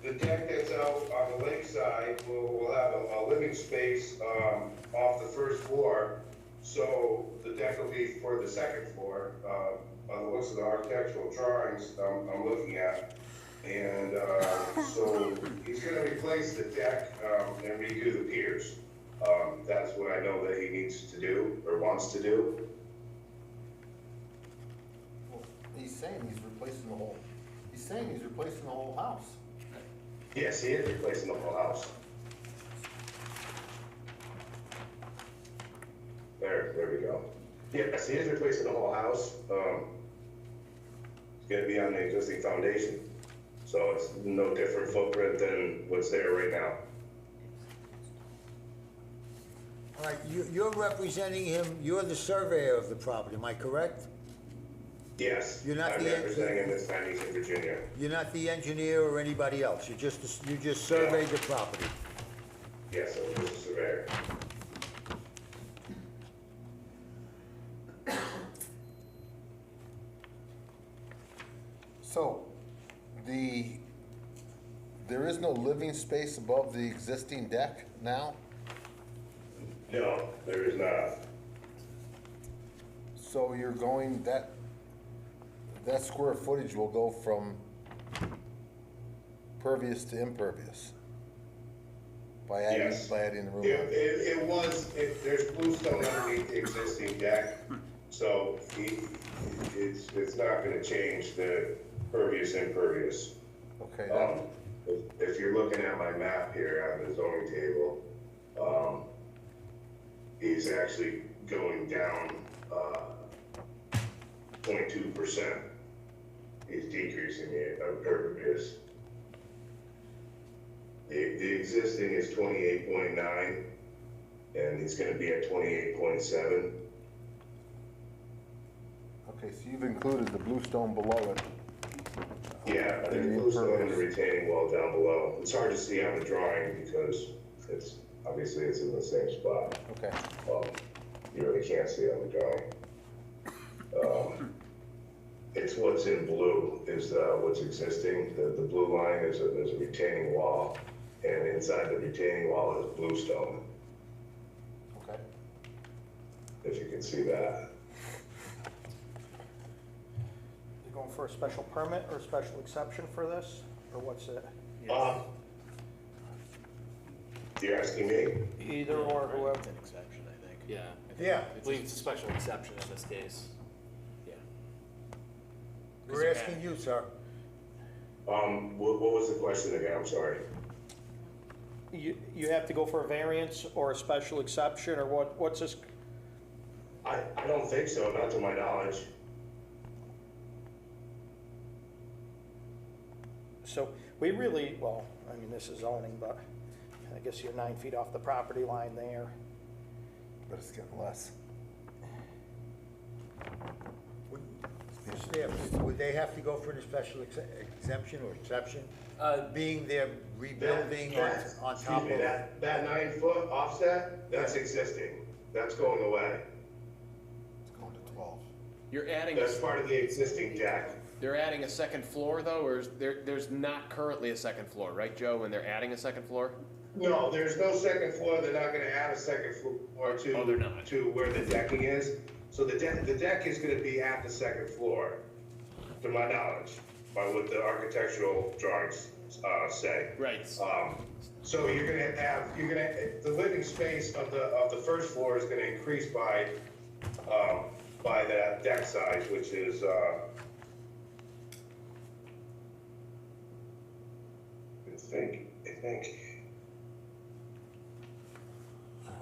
the deck that's out on the lakeside will have a living space off the first floor. So the deck will be for the second floor, on the looks of the architectural drawings I'm looking at. And so he's gonna replace the deck and redo the piers. That's what I know that he needs to do, or wants to do. Well, he's saying he's replacing the whole house. Yes, he is replacing the whole house. There we go. Yes, he is replacing the whole house. It's gonna be on the existing foundation. So it's no different footprint than what's there right now. All right, you're representing him, you're the surveyor of the property, am I correct? Yes. You're not I'm the representing in this time Eastern Virginia. You're not the engineer or anybody else, you just surveyed the property. Yes, I'm just a surveyor. So, there is no living space above the existing deck now? No, there is not. So you're going, that square footage will go from pervious to impervious? By adding, Yes. by adding the room? There's bluestone underneath the existing deck, so it's not gonna change the pervious impervious. Okay, If you're looking at my map here on the zoning table, he's actually going down, 0.2%. He's decreasing the impervious. The existing is 28.9, and he's gonna be at 28.7. okay, so you've included the bluestone below it. Yeah, I think bluestone and the retaining wall down below. It's hard to see on the drawing because obviously it's in the same spot. Okay. You really can't see on the drawing. It's what's in blue is what's existing. The blue line is there's a retaining wall, and inside the retaining wall is bluestone, Okay. if you can see that. You going for a special permit or a special exception for this, or what's it? You're asking me? Either or, whoever. It's an exception, I think. Yeah. Yeah, I believe it's a special exception in this case. Yeah. we're asking you, sir. What was the question again? I'm sorry. You have to go for a variance or a special exception, or what's this? I don't think so, not to my knowledge. So we really, well, I mean, this is zoning, but I guess you're 9 feet off the property line there. But it's getting less. Would they have to go for the special exemption or exception? Being they're rebuilding on top of? That 9 foot offset, that's existing. That's going away. It's going to 12. You're adding, That's part of the existing deck. they're adding a second floor though, or there's not currently a second floor, right, Joe, when they're adding a second floor? No, there's no second floor. They're not gonna add a second floor Oh, they're not. to where the decking is. So the deck is gonna be at the second floor, to my knowledge, by what the architectural drawings, say. Right. So you're gonna the living space of the first floor is gonna increase by that deck size, which is,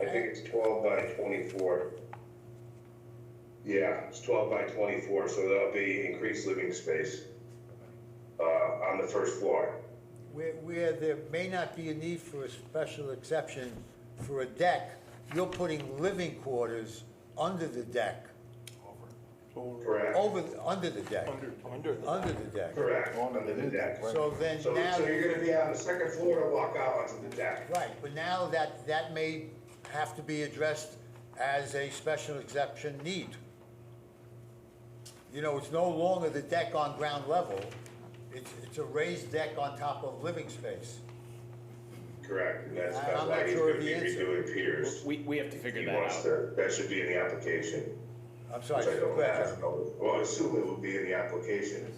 I think it's 12 by 24. Yeah, it's 12 by 24, so there'll be increased living space on the first floor. Where there may not be a need for a special exception for a deck, you're putting living quarters under the deck, Correct. under the deck, under the deck. Correct, under the deck. So then So now, you're gonna be on the second floor to walk out onto the deck. right, but now that may have to be addressed as a special exception need. You know, it's no longer the deck on ground level, it's a raised deck on top of living space. Correct, and that's I'm why not he's sure gonna of be the answer. redoing piers. We have to figure He that wants out. to, that should be in the application. I'm sorry, Which I don't go ahead, have. Jeremy. Well, I assume it will be in the application.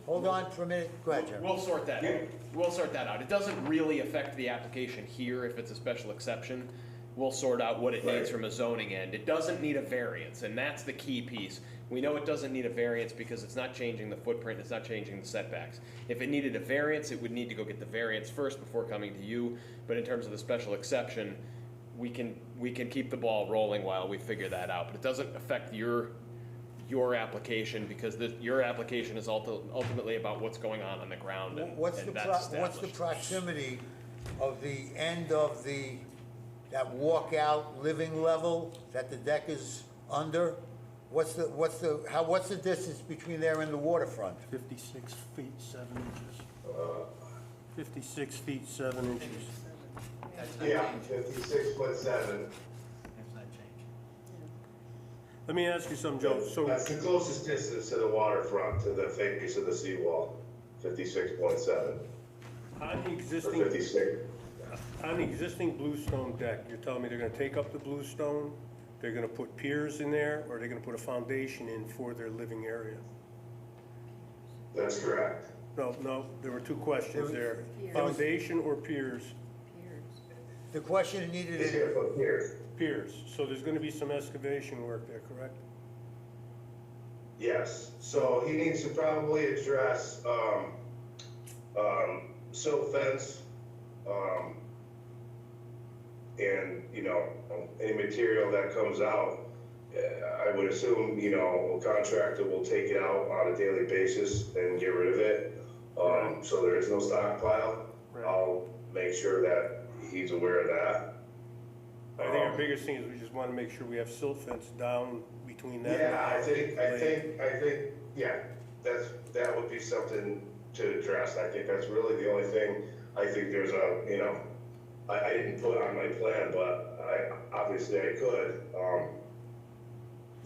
Hold on for a minute, go ahead, Jeremy. We'll sort that out. We'll sort that out. It doesn't really affect the application here if it's a special exception. We'll sort out what it needs Right. from a zoning end. It doesn't need a variance, and that's the key piece. We know it doesn't need a variance because it's not changing the footprint, it's not changing the setbacks. If it needed a variance, it would need to go get the variance first before coming to you. But in terms of the special exception, we can keep the ball rolling while we figure that out. But it doesn't affect your application because your application is ultimately about what's going on the ground, and What's and the that's what's the established. proximity of the end of that walkout living level that the deck is under? what's the distance between there and the waterfront? 56 feet, 7 inches. 56 feet, 7 inches. That's not Yeah, changed. 56'7". That's not changed. Let me ask you something, Joe. So, That's the closest distance to the waterfront, to the face of the seawall, 56.7, on the or existing, 56. on the existing bluestone deck, you're telling me they're gonna take up the bluestone, they're gonna put piers in there, or they're gonna put a foundation in for their living area? That's correct. No, there were two questions there. Foundation or piers? The question needed He's gonna in, put piers. Piers. So there's gonna be some excavation work there, correct? Yes, so he needs to probably address, silt fence, and, you know, any material that comes out. I would assume, you know, a contractor will take it out on a daily basis and get rid of it. So there is no stockpile. Right. I'll make sure that he's aware of that. I think our biggest thing is we just wanna make sure we have silt fence down between that. Yeah, I think, yeah, that would be something to address. I think that's really the only thing. I think there's a, you know, I didn't put on my plan, but obviously I could,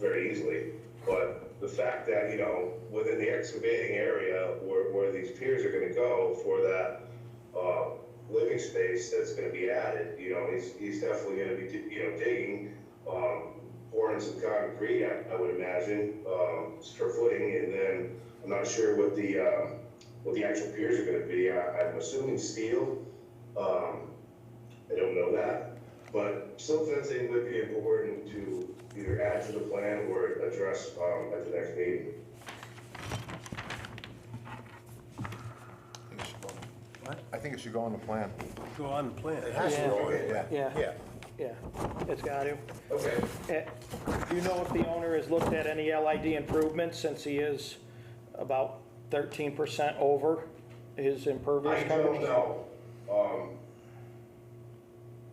very easily. But the fact that, you know, within the excavating area where these piers are gonna go for that, living space that's gonna be added, you know, he's definitely gonna be, you know, digging, pouring some concrete, I would imagine, for footing, and then I'm not sure what the actual piers are gonna be. I'm assuming steel. I don't know that, but silt fencing would be important to either add to the plan or address, at the next meeting. I think it should go on the plan. Go on the plan. it has to go in. Yeah, Yeah. it's got to. Okay. Do you know if the owner has looked at any LID improvements, since he is about 13% over his impervious I coverage? don't know.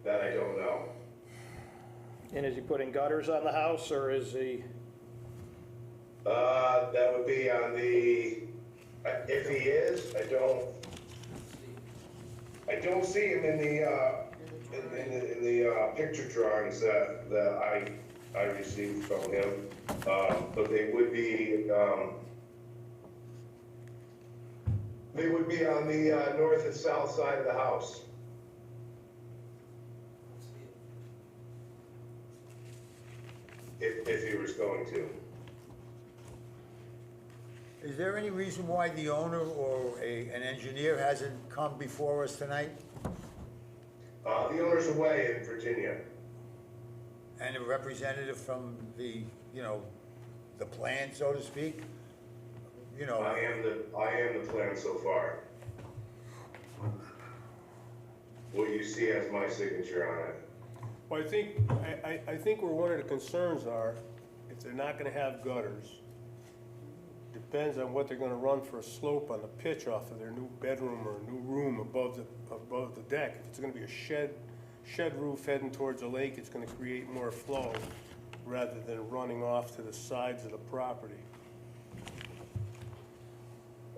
That I don't know. And is he putting gutters on the house, or is he? That would be on the, if he is, I don't see him in the picture drawings that I received from him. But they would be on the north and south side of the house. If he was going to. Is there any reason why the owner or an engineer hasn't come before us tonight? The owner's away in Virginia. And a representative from the, you know, the plan, so to speak? You know. I am the plan so far. What you see as my signature on it. Well, I think where one of the concerns are, if they're not gonna have gutters, depends on what they're gonna run for a slope on the pitch off of their new bedroom or new room above the deck. If it's gonna be a shed roof heading towards the lake, it's gonna create more flow rather than running off to the sides of the property.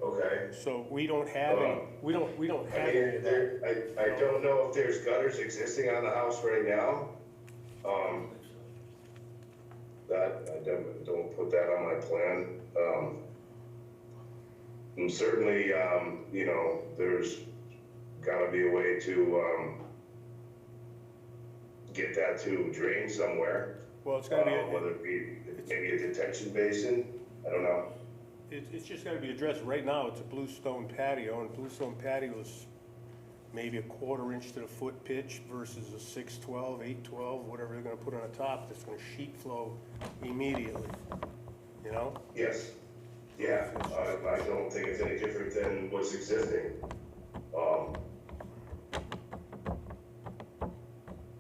Okay. So we don't have any, we don't I have any of that. mean, I don't know if there's gutters existing on the house right now. That, I don't put that on my plan. And certainly, you know, there's gotta be a way to, get that to drain somewhere. Well, it's gotta be, Whether it be maybe a detention basin, I don't know. it's just gotta be addressed. Right now, it's a bluestone patio, and bluestone patio is maybe a 1/4 inch to the foot pitch versus a 612, 812, whatever they're gonna put on the top, that's gonna sheet flow immediately, you know? Yes, yeah, I don't think it's any different than what's existing.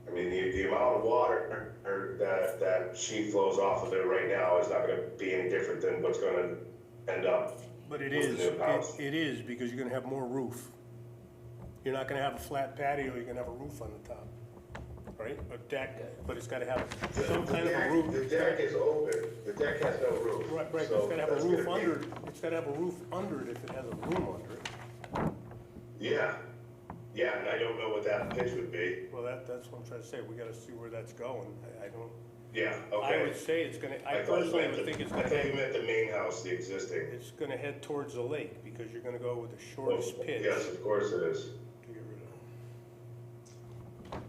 I mean, the amount of water that sheet flows off of it right now is not gonna be any different than what's gonna end up. But it with is, the new house. it is, because you're gonna have more roof. You're not gonna have a flat patio, you're gonna have a roof on the top. right? A deck, but it's gotta have The some kind of a deck- roof. The deck is open, the deck has no roof. Right, right, so it's gotta have that's a roof gonna be- under, it's gotta have a roof under it if it has a room under it. Yeah, yeah, and I don't know what that pitch would be. Well, that's what I'm trying to say, we gotta see where that's going. I don't, Yeah, I okay. would say it's gonna, I thought you personally meant would the- think it's I gonna thought you head, meant the main house, the existing. it's gonna head towards the lake, because you're gonna go with the shortest Oh, pitch. yes, of course it is. To get rid of it.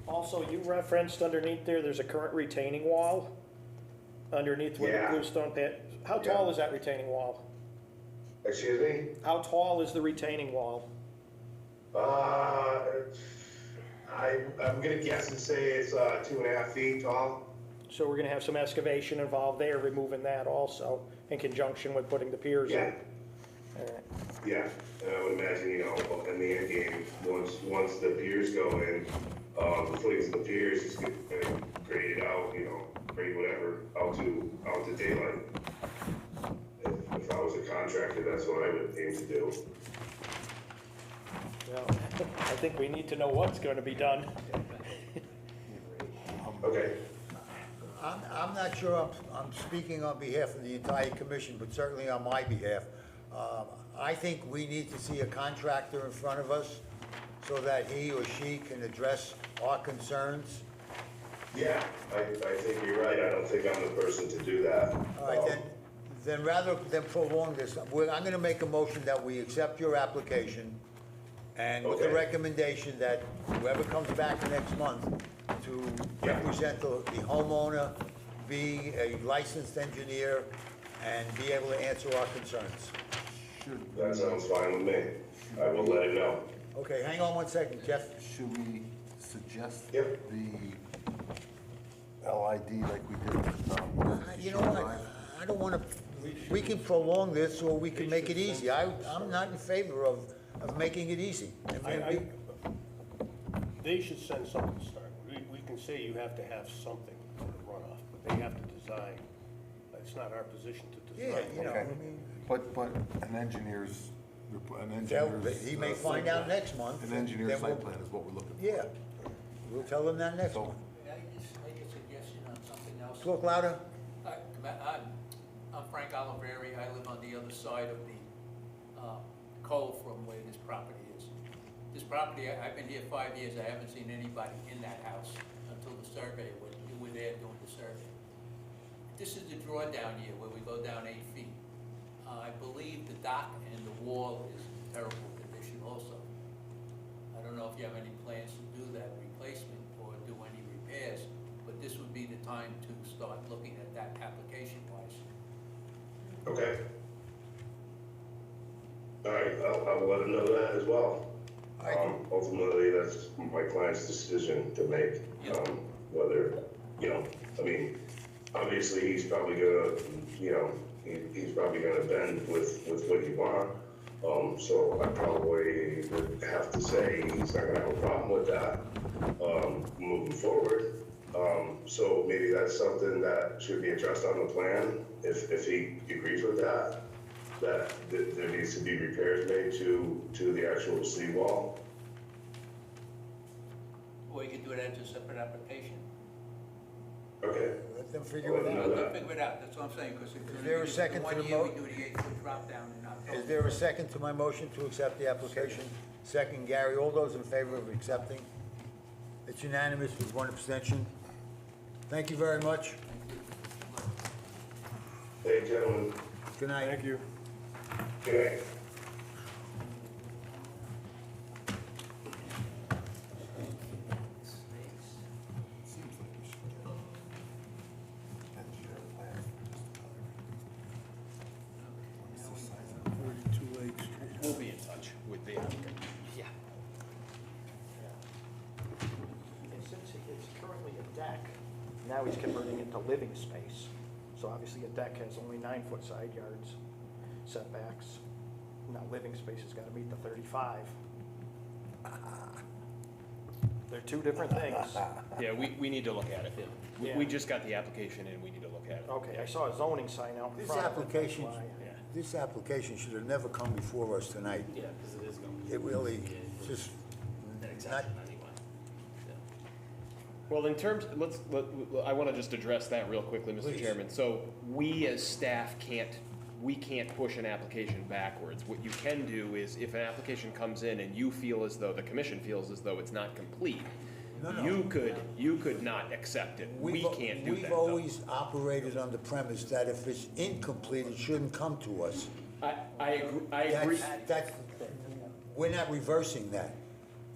Also, you referenced underneath there's a current retaining wall underneath where the Yeah. bluestone pit. How Yeah. tall is that retaining wall? Excuse me? How tall is the retaining wall? I'm gonna guess and say it's 2.5 feet tall. So we're gonna have some excavation involved there, removing that also, in conjunction with putting the piers in. Yeah. All right. Yeah, and I would imagine, in the end game, once the piers go in, the footings of the piers is gonna grade it out, grade whatever, out to daylight. If I was a contractor, that's what I would aim to do. Well, I think we need to know what's gonna be done. Okay, I'm not sure I'm speaking on behalf of the entire commission, but certainly on my behalf. I think we need to see a contractor in front of us so that he or she can address our concerns. yeah, I think you're right, I don't think I'm the person to do that. All right, then rather than prolong this, I'm gonna make a motion that we accept your application, and with the Okay. recommendation that whoever comes back next month to represent the homeowner, be a licensed engineer, and be able to answer our concerns. That sounds fine with me. I will let him know. Okay, hang on one second, Jeff. Should we suggest Yep. the LID like we did with, You know what, I don't wanna, we can prolong this, or we can make it easy. I'm not in favor of making it easy. They should send something to start. We can say you have to have something for the runoff, but they have to design. It's not our position to design. Yeah, you know, I mean, but an engineer's. he may find out next month. An engineer's then site we'll- plan is what we're looking for. Yeah, we'll tell them that next So- month. May I just make a suggestion on something else? Talk louder. I'm Frank Oliveri. I live on the other side of the cove from where this property is. This property, I've been here 5 years. I haven't seen anybody in that house until the survey, when you were there doing the survey. This is the drawdown here where we go down 8 feet. I believe the dock and the wall is in terrible condition also. I don't know if you have any plans to do that replacement or do any repairs, but this would be the time to start looking at that application-wise. Okay. All right, I'll let him know that as well. Ultimately, that's my client's decision to make, whether, obviously, he's probably gonna, he's probably gonna bend with what you want. So I probably would have to say he's not gonna have a problem with that, moving forward. So maybe that's something that should be addressed on the plan, if he agrees with that, that there needs to be repairs made to the actual seawall. Or you could do it as a separate application. Okay. Let them figure it out. Let them figure it out, that's what I'm saying, because Is there a second to the 1 year, we mo- do the 8-foot drop down in October. Is there a second to my motion to accept the application? Second, Gary, all those in favor of accepting? It's unanimous with one abstention. Thank you very much. Hey, gentlemen, Good night. Thank you. good night. Seems like we should get engineer plan for just about everything. What's the size of it? 42 Lake Street. We'll be in touch with the applicant. Yeah. And since it's currently a deck, now he's converting it to living space. So obviously a deck has only 9-foot side yards setbacks. Now living space has got to meet the 35. They're two different things. Yeah, we need to look at it. Yeah. We just got the application in, we need to look at it. Okay, I saw a zoning sign out in This front. application, That's why. this application should have never come before us tonight. Yeah, because it is going. It really just An not, exception anyway. Well, in terms, I want to just address that real quickly, Mr. Please. Chairman. So we as staff we can't push an application backwards. What you can do is if an application comes in and you feel as though, the commission feels as though it's not complete, No. you could not accept it. We can't do that. We've always operated on the premise that if it's incomplete, it shouldn't come to us. I agree. We're not reversing that.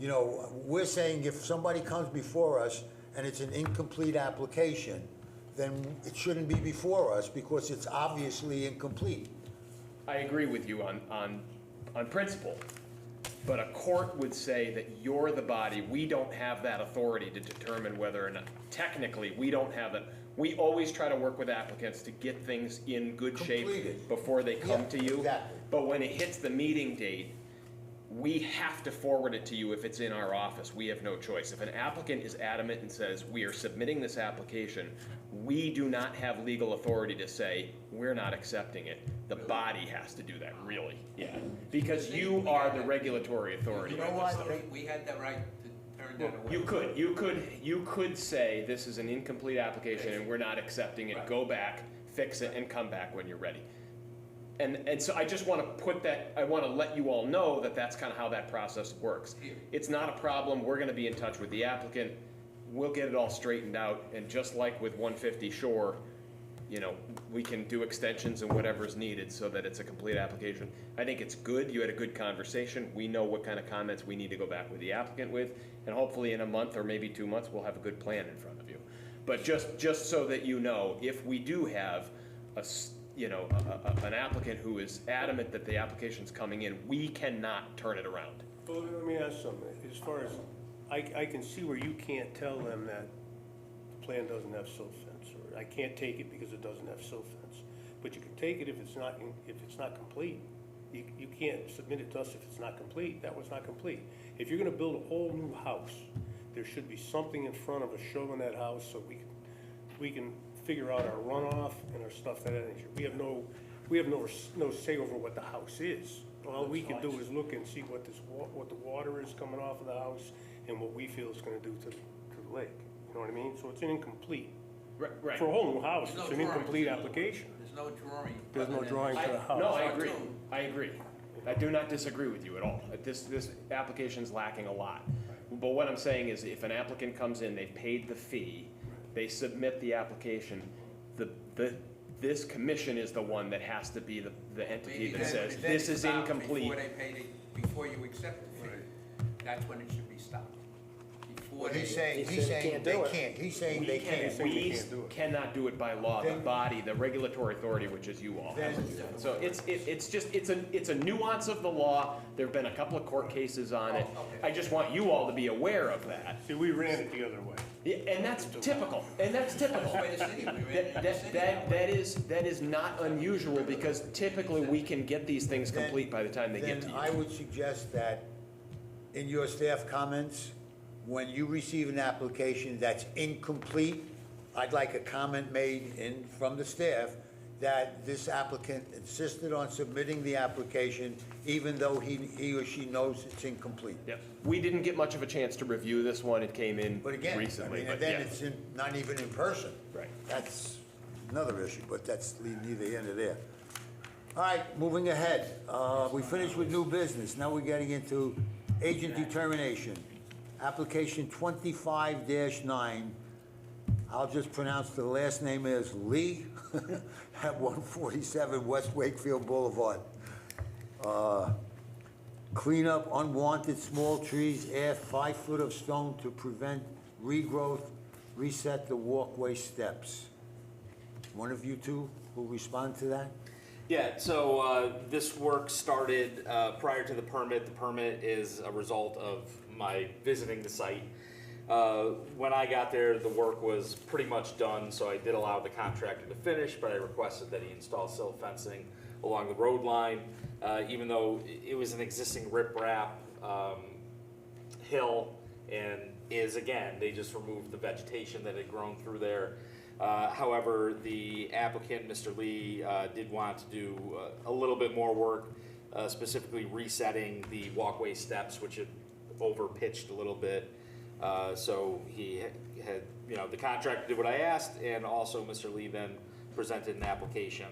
You know, we're saying if somebody comes before us and it's an incomplete application, then it shouldn't be before us because it's obviously incomplete. I agree with you on principle, but a court would say that you're the body, we don't have that authority to determine whether or not, technically, we don't have it. We always try to work with applicants to get things in good shape Completed. before they come Yeah, to you. exactly. But when it hits the meeting date, we have to forward it to you if it's in our office. We have no choice. If an applicant is adamant and says, we are submitting this application, we do not have legal authority to say, we're not accepting it. The body has to do that, really, yeah. Because you are the regulatory authority. You know what? We had the right to turn that away. You could say, this is an incomplete application and we're not accepting it, go back, fix it, and come back when you're ready. And so I just want to put that, I want to let you all know that that's kind of how that process works. It's not a problem, we're going to be in touch with the applicant, we'll get it all straightened out, and just like with 150 Shore, you know, we can do extensions and whatever's needed so that it's a complete application. I think it's good, you had a good conversation, we know what kind of comments we need to go back with the applicant with, and hopefully in a month or maybe 2 months, we'll have a good plan in front of you. But just so that you know, if we do have an applicant who is adamant that the application's coming in, we cannot turn it around. Well, let me ask something. As far as, I can see where you can't tell them that the plan doesn't have silt fence, or I can't take it because it doesn't have silt fence. But you can take it if it's not complete. You can't submit it to us if it's not complete. That was not complete. If you're gonna build a whole new house, there should be something in front of us showing that house so we can figure out our runoff and our stuff that nature. We have no say over what the house is. All we can do is look and see what the water is coming off of the house and what we feel it's gonna do to the lake. You know what I mean? So it's an incomplete. Right. For a whole new house, There's no it's an drawing. incomplete application. There's no drawing. There's no drawing to the house. No, I agree. I do not disagree with you at all. This application's lacking a lot. But what I'm saying is if an applicant comes in, they've paid the fee, they submit the application, this commission is the one that has to be the entity that says, this is incomplete. Before you accept the fee, that's when it should be stopped. Before they. He's saying they can't, he's saying they can't. We cannot do it by law, the body, the regulatory authority, which is you all. So it's a nuance of the law, there've been a couple of court cases on it. I just want you all to be aware of that. See, we ran it the other way. Yeah, and that's typical, That is not unusual, because typically we can get these things complete by the time they get to Then you. I would suggest that in your staff comments, when you receive an application that's incomplete, I'd like a comment made from the staff that this applicant insisted on submitting the application even though he or she knows it's incomplete. Yep. We didn't get much of a chance to review this one, it came in But again, recently, and but then yeah. it's not even in person. Right. That's another issue, but that's neither here nor there. All right, moving ahead. We finished with new business. Now we're getting into agent determination. Application 25-9. I'll just pronounce the last name as Lee at 147 West Wakefield Boulevard. Clean up unwanted small trees, add 5 foot of stone to prevent regrowth, reset the walkway steps. One of you two will respond to that? Yeah, so this work started prior to the permit. The permit is a result of my visiting the site. When I got there, the work was pretty much done, so I did allow the contractor to finish, but I requested that he install silt fencing along the road line, even though it was an existing riprap hill, and they just removed the vegetation that had grown through there. However, the applicant, Mr. Lee, did want to do a little bit more work, specifically resetting the walkway steps, which had over pitched a little bit. So he had, the contractor did what I asked, and also Mr. Lee then presented an application.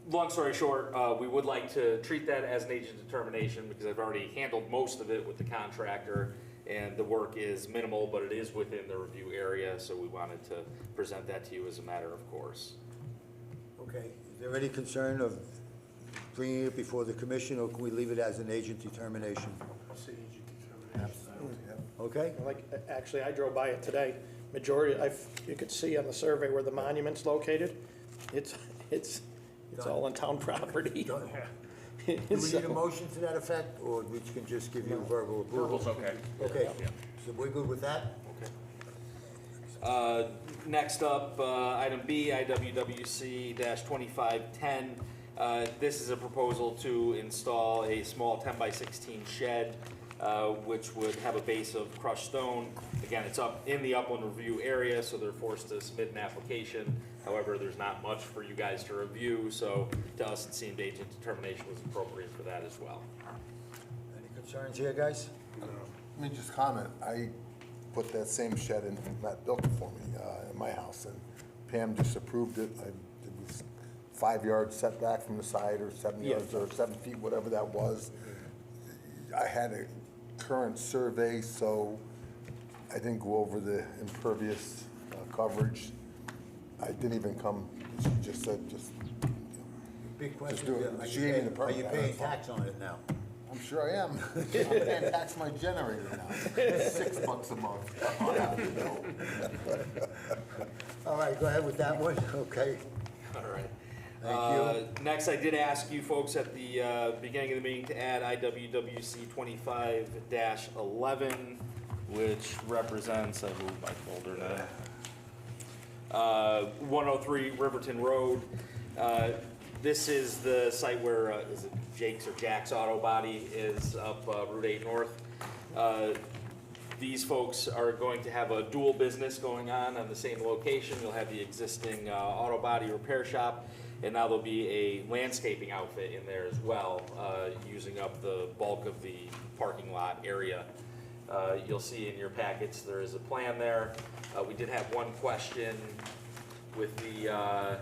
Long story short, we would like to treat that as an agent determination because I've already handled most of it with the contractor, and the work is minimal, but it is within the review area, so we wanted to present that to you as a matter of course. Okay, is there any concern of bringing it before the commission, or can we leave it as an agent determination? Okay? Like, actually, I drove by it today. You could see on the survey where the monument's located. It's all on town property. Do we need a motion to that effect, or we can just give you verbal approval? Verbal's okay. Okay, so we're good with that? Next up, item B, IWWC-2510. This is a proposal to install a small 10 by 16 shed, which would have a base of crushed stone. Again, it's up in the upland review area, so they're forced to submit an application. However, there's not much for you guys to review, so to us, it seemed agent determination was appropriate for that as well. Any concerns here, guys? Let me just comment, I put that same shed in, Matt built it for me, in my house, and Pam just approved it. It was 5 yards setback from the side, or 7 yards, or 7 feet, whatever that was. I had a current survey, so I didn't go over the impervious coverage. I didn't even come, she just said, Big question, do it. She ain't in the are you permit. paying tax on it now? I'm sure I am. I'm paying tax my generator now. $6 a month. All right, go ahead with that one, okay. All right. Thank you. Next, I did ask you folks at the beginning of the meeting to add IWWC 25-11, which represents, I moved my folder now, 103 Riverton Road. This is the site where, is it Jake's or Jack's Auto Body is up Route 8 North. These folks are going to have a dual business going on the same location. You'll have the existing auto body repair shop, and now there'll be a landscaping outfit in there as well, using up the bulk of the parking lot area. You'll see in your packets there is a plan there. We did have one question with the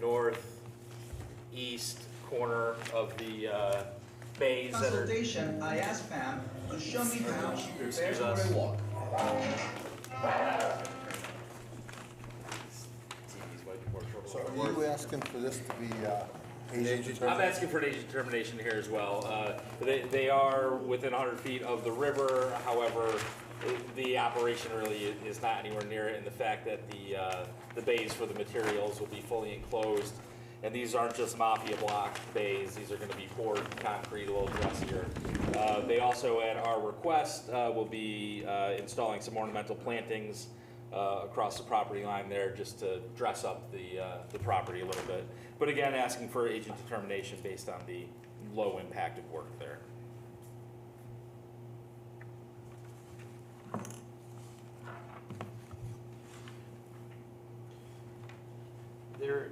northeast corner of the bays that are... Consultation, I asked Pam to show me how she prepares Excuse for us. a walk. So are you asking for this to be agent determination? I'm asking for an agent determination here as well. They are within 100 feet of the river, however, the operation really is not anywhere near it, and the fact that the bays for the materials will be fully enclosed. And these aren't just mafia block bays, these are gonna be poured concrete, a little dressier. They also, at our request, will be installing some ornamental plantings across the property line there, just to dress up the property a little bit. But again, asking for agent determination based on the low impact of work there.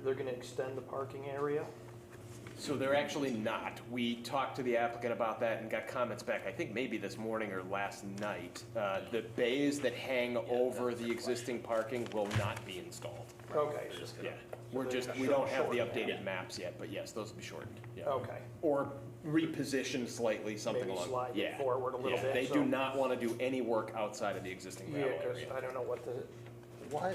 They're gonna extend the parking area? So they're actually not. We talked to the applicant about that and got comments back, I think maybe this morning or last night. The bays that hang over the existing parking will not be installed. Okay. Yeah, we don't have the updated maps yet, but yes, those will be shortened. Yeah. Okay. Or repositioned slightly, something Maybe along. slide it Yeah. forward a little Yeah. bit, They so- do not want to do any work outside of the existing Yeah, gravel 'cause area. I don't know what the, Why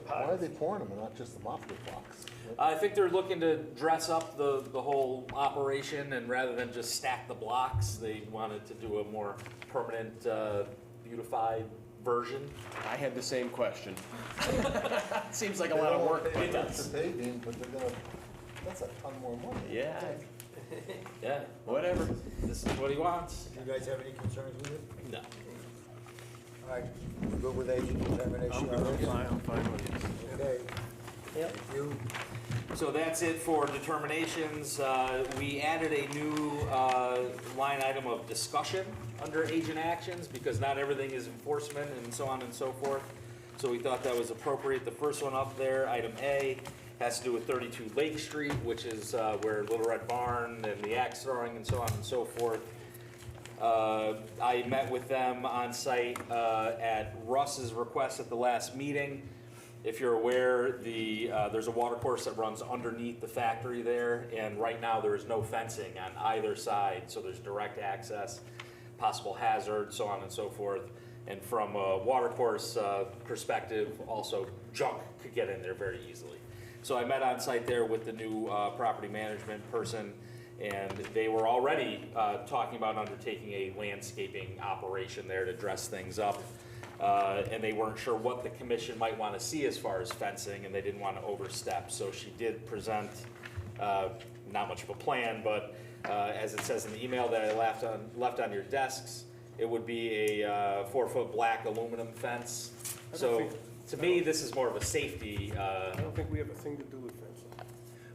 are they pouring them and not just the mafia blocks? I think they're looking to dress up the whole operation, and rather than just stack the blocks, they wanted to do a more permanent, beautified version. I had the same question. Seems like a lot of work. It does. Paving, but they're gonna, that's a ton more money. Yeah, Yeah, whatever. this is what he wants. Do you guys have any concerns with it? No. All right, we're good with agent determination on this? I'm fine with it. Okay. Thank you. So that's it for determinations. We added a new line item of discussion under agent actions, because not everything is enforcement and so on and so forth. So we thought that was appropriate. The first one up there, item A, has to do with 32 Lake Street, which is where Little Red Barn and the axe throwing and so on and so forth. I met with them on site at Russ's request at the last meeting. If you're aware, there's a water course that runs underneath the factory there, and right now there is no fencing on either side, so there's direct access, possible hazard, so on and so forth. And from a water course perspective, also junk could get in there very easily. So I met on site there with the new property management person, and they were already talking about undertaking a landscaping operation there to dress things up. And they weren't sure what the commission might want to see as far as fencing, and they didn't want to overstep. So she did present not much of a plan, but as it says in the email that I left on your desks, it would be a 4-foot black aluminum fence. So to me, this is more of a safety. I don't think we have a thing to do with fencing.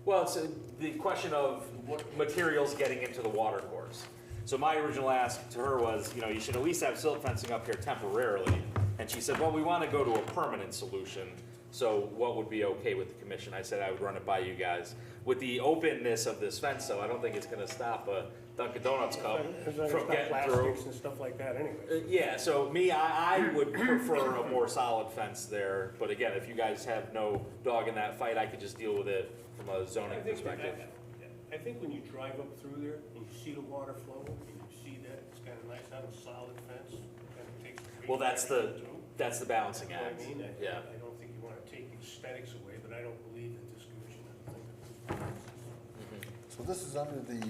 Well, it's the question of what materials getting into the water course. So my original ask to her was, you know, you should at least have silt fencing up here temporarily. And she said, well, we want to go to a permanent solution. So what would be okay with the commission? I said I would run it by you guys. With the openness of this fence, though, I don't think it's going to stop a Dunkin' Donuts cup from getting through. Plastics and stuff like that anyway. Yeah, so me, I would prefer a more solid fence there. But again, if you guys have no dog in that fight, I could just deal with it from a zoning perspective. I think when you drive up through there and you see the water flow, and you see that it's got a nice, solid fence, and it takes the. Well, that's the balancing That's what act. I mean, Yeah. I don't think you wanna take aesthetics away, but I don't believe that this commission has a thing to do with it. So this is under the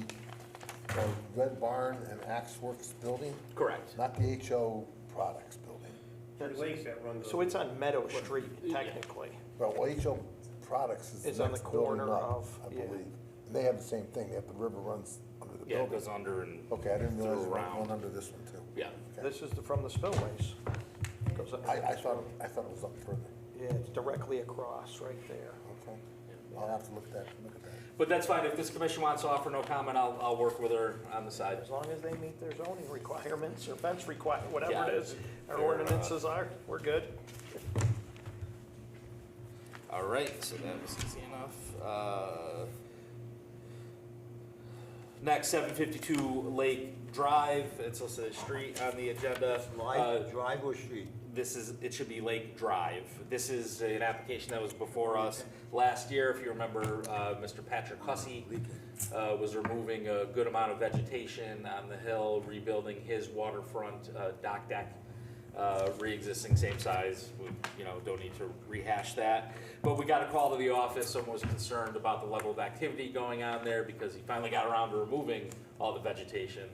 Red Barn and Axe Works building, Correct. not the HO Products building. The lake that runs. So it's on Meadow Street, technically. Well, HO Products is It's the on the next building corner up, of- I yeah. believe. And they have the same thing, they have the river runs under the Yeah, it building. goes under and. Okay, I didn't realize through there was around. one under this one too. Yeah. Okay. This is from the spillways. Goes up- I thought it was up further. Yeah, it's directly across, right there. Okay. I'll have to look at that. But that's fine. If this commission wants to offer no comment, I'll work with her on the side. As long as they meet their zoning requirements or fence whatever Yeah. it is, our They're, ordinances are, we're good. All right, so that was easy enough. Next, 752 Lake Drive. It's also a street on the agenda. Drive or street? It should be Lake Drive. This is an application that was before us last year. If you remember, Mr. Patrick Hussey was removing a good amount of vegetation on the hill, rebuilding his waterfront dock deck, re-existing same size. We, don't need to rehash that. But we got a call to the office. Someone was concerned about the level of activity going on there because he finally got around to removing all the vegetation.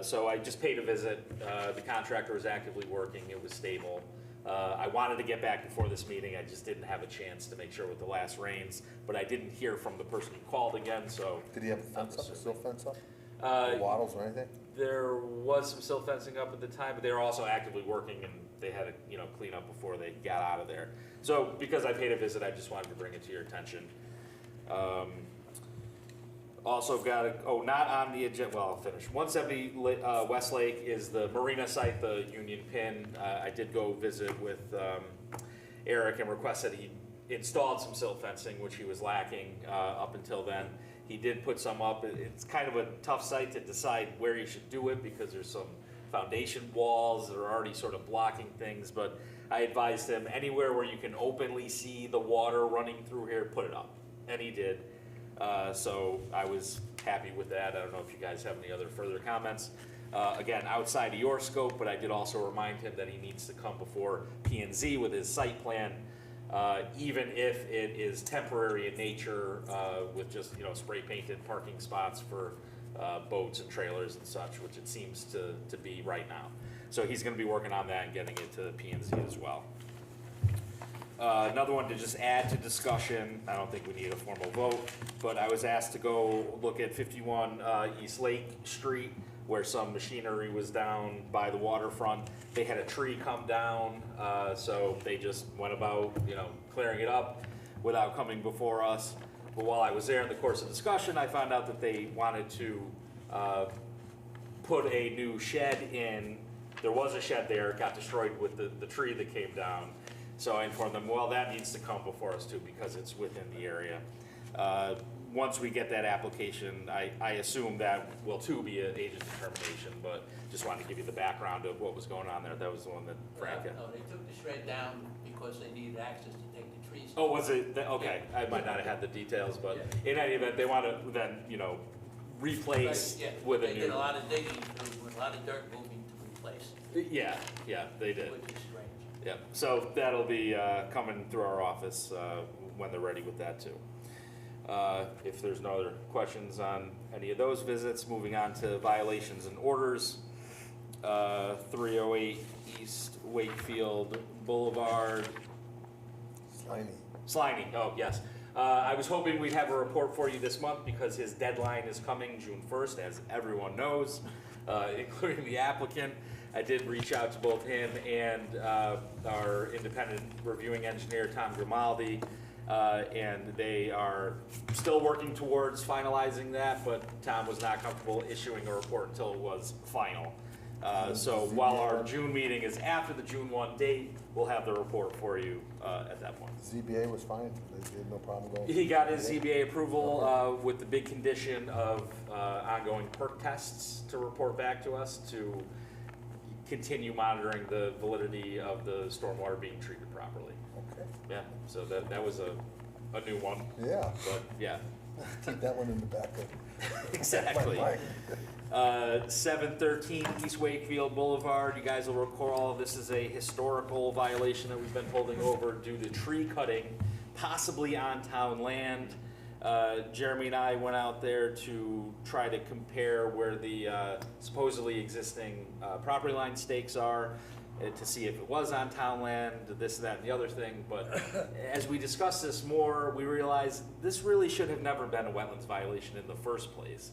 So I just paid a visit. The contractor was actively working. It was stable. I wanted to get back before this meeting. I just didn't have a chance to make sure with the last rains, but I didn't hear from the person who called again, so. Did he have a fence up, still fence up? Uh, Wattles or anything? There was some silt fencing up at the time, but they were also actively working and they had to, clean up before they got out of there. So because I paid a visit, I just wanted to bring it to your attention. Also got not on the agenda, well, I'll finish. 170 Westlake is the marina site, the Union Pin. I did go visit with Eric and request that he installed some silt fencing, which he was lacking up until then. He did put some up. It's kind of a tough site to decide where you should do it because there's some foundation walls that are already sort of blocking things, but I advised him anywhere where you can openly see the water running through here, put it up, and he did. So I was happy with that. I don't know if you guys have any other further comments. Again, outside of your scope, but I did also remind him that he needs to come before P&Z with his site plan, even if it is temporary in nature, with just, spray painted parking spots for boats and trailers and such, which it seems to be right now. So he's gonna be working on that and getting it to P&Z as well. Another one to just add to discussion, I don't think we need a formal vote, but I was asked to go look at 51 East Lake Street where some machinery was down by the waterfront. They had a tree come down, so they just went about, clearing it up without coming before us. But while I was there in the course of discussion, I found out that they wanted to put a new shed in. There was a shed there, it got destroyed with the tree that came down. So I informed them, well, that needs to come before us too because it's within the area. once we get that application, I assume that will too be an agent determination, but just wanted to give you the background of what was going on there. That was the one that Frank had. No, they took the shred down because they needed access to take the trees. Oh, was it? Okay, I might not have had the details, but in any event, they want to then, replace Right, yeah, with a they new. did a lot of digging, with a lot of dirt moving to replace, Yeah, they did. which is strange. Yep, so that'll be coming through our office when they're ready with that too. If there's no other questions on any of those visits, moving on to violations and orders. 308 East Wakefield Boulevard. Sliney, oh yes. I was hoping we'd have a report for you this month because his deadline is coming June 1st, as everyone knows, including the applicant. I did reach out to both him and our independent reviewing engineer, Tom Grimaldi, and they are still working towards finalizing that, but Tom was not comfortable issuing a report until it was final. So while our June meeting is after the June 1 date, we'll have the report for you at that point. ZBA was fine, they had no problem going? He got his ZBA approval with the big condition of ongoing perk tests to report back to us to continue monitoring the validity of the stormwater being treated properly. Okay. Yeah, so that was a new one. Yeah. But yeah. Keep that one in the back of. Exactly. 713 East Wakefield Boulevard. You guys will recall this is a historical violation that we've been holding over due to tree cutting, possibly on town land. Jeremy and I went out there to try to compare where the supposedly existing property line stakes are to see if it was on town land, this, that, and the other thing. But as we discussed this more, we realized this really should have never been a wetlands violation in the first place.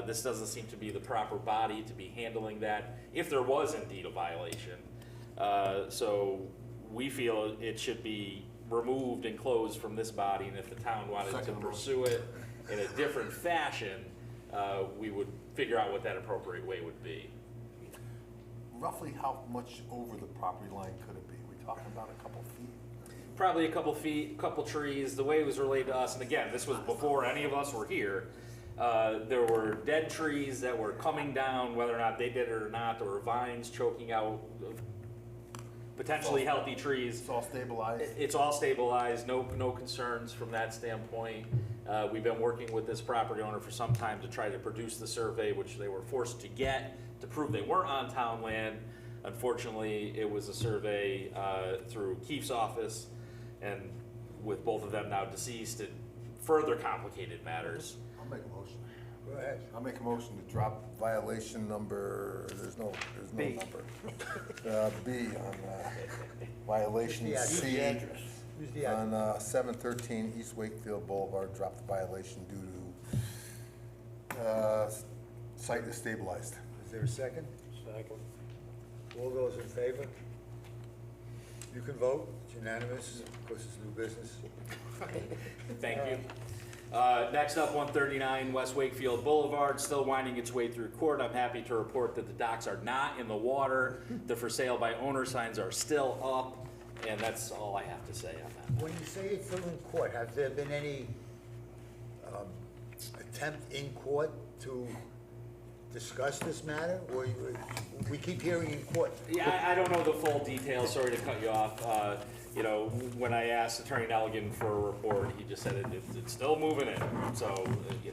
This doesn't seem to be the proper body to be handling that if there was indeed a violation. So we feel it should be removed and closed from this body, and if the town wanted to pursue it in a different fashion, we would figure out what that appropriate way would be. Roughly how much over the property line could it be? We talking about a couple feet? Probably a couple feet, couple trees. The way it was relayed to us, and again, this was before any of us were here, there were dead trees that were coming down, whether or not they did it or not. There were vines choking out potentially healthy trees. It's all stabilized? It's all stabilized, no concerns from that standpoint. We've been working with this property owner for some time to try to produce the survey, which they were forced to get to prove they weren't on town land. Unfortunately, it was a survey through Keefe's office, and with both of them now deceased, it further complicated matters. I'll make a motion. Go ahead. I'll make a motion to drop violation number, there's no B. number. B on violation Use the C. address. Use the address. On 713 East Wakefield Boulevard, drop the violation due to site is stabilized. Is there a second? Second. All those in favor? You can vote, it's unanimous, of course it's new business. Thank you. Next up, 139 West Wakefield Boulevard, still winding its way through court. I'm happy to report that the docks are not in the water. The for sale by owner signs are still up, and that's all I have to say on that. When you say it's still in court, have there been any attempt in court to discuss this matter? Or we keep hearing in court? Yeah, I don't know the full details, sorry to cut you off. When I asked Attorney Nelligan for a report, he just said it's still moving in, so,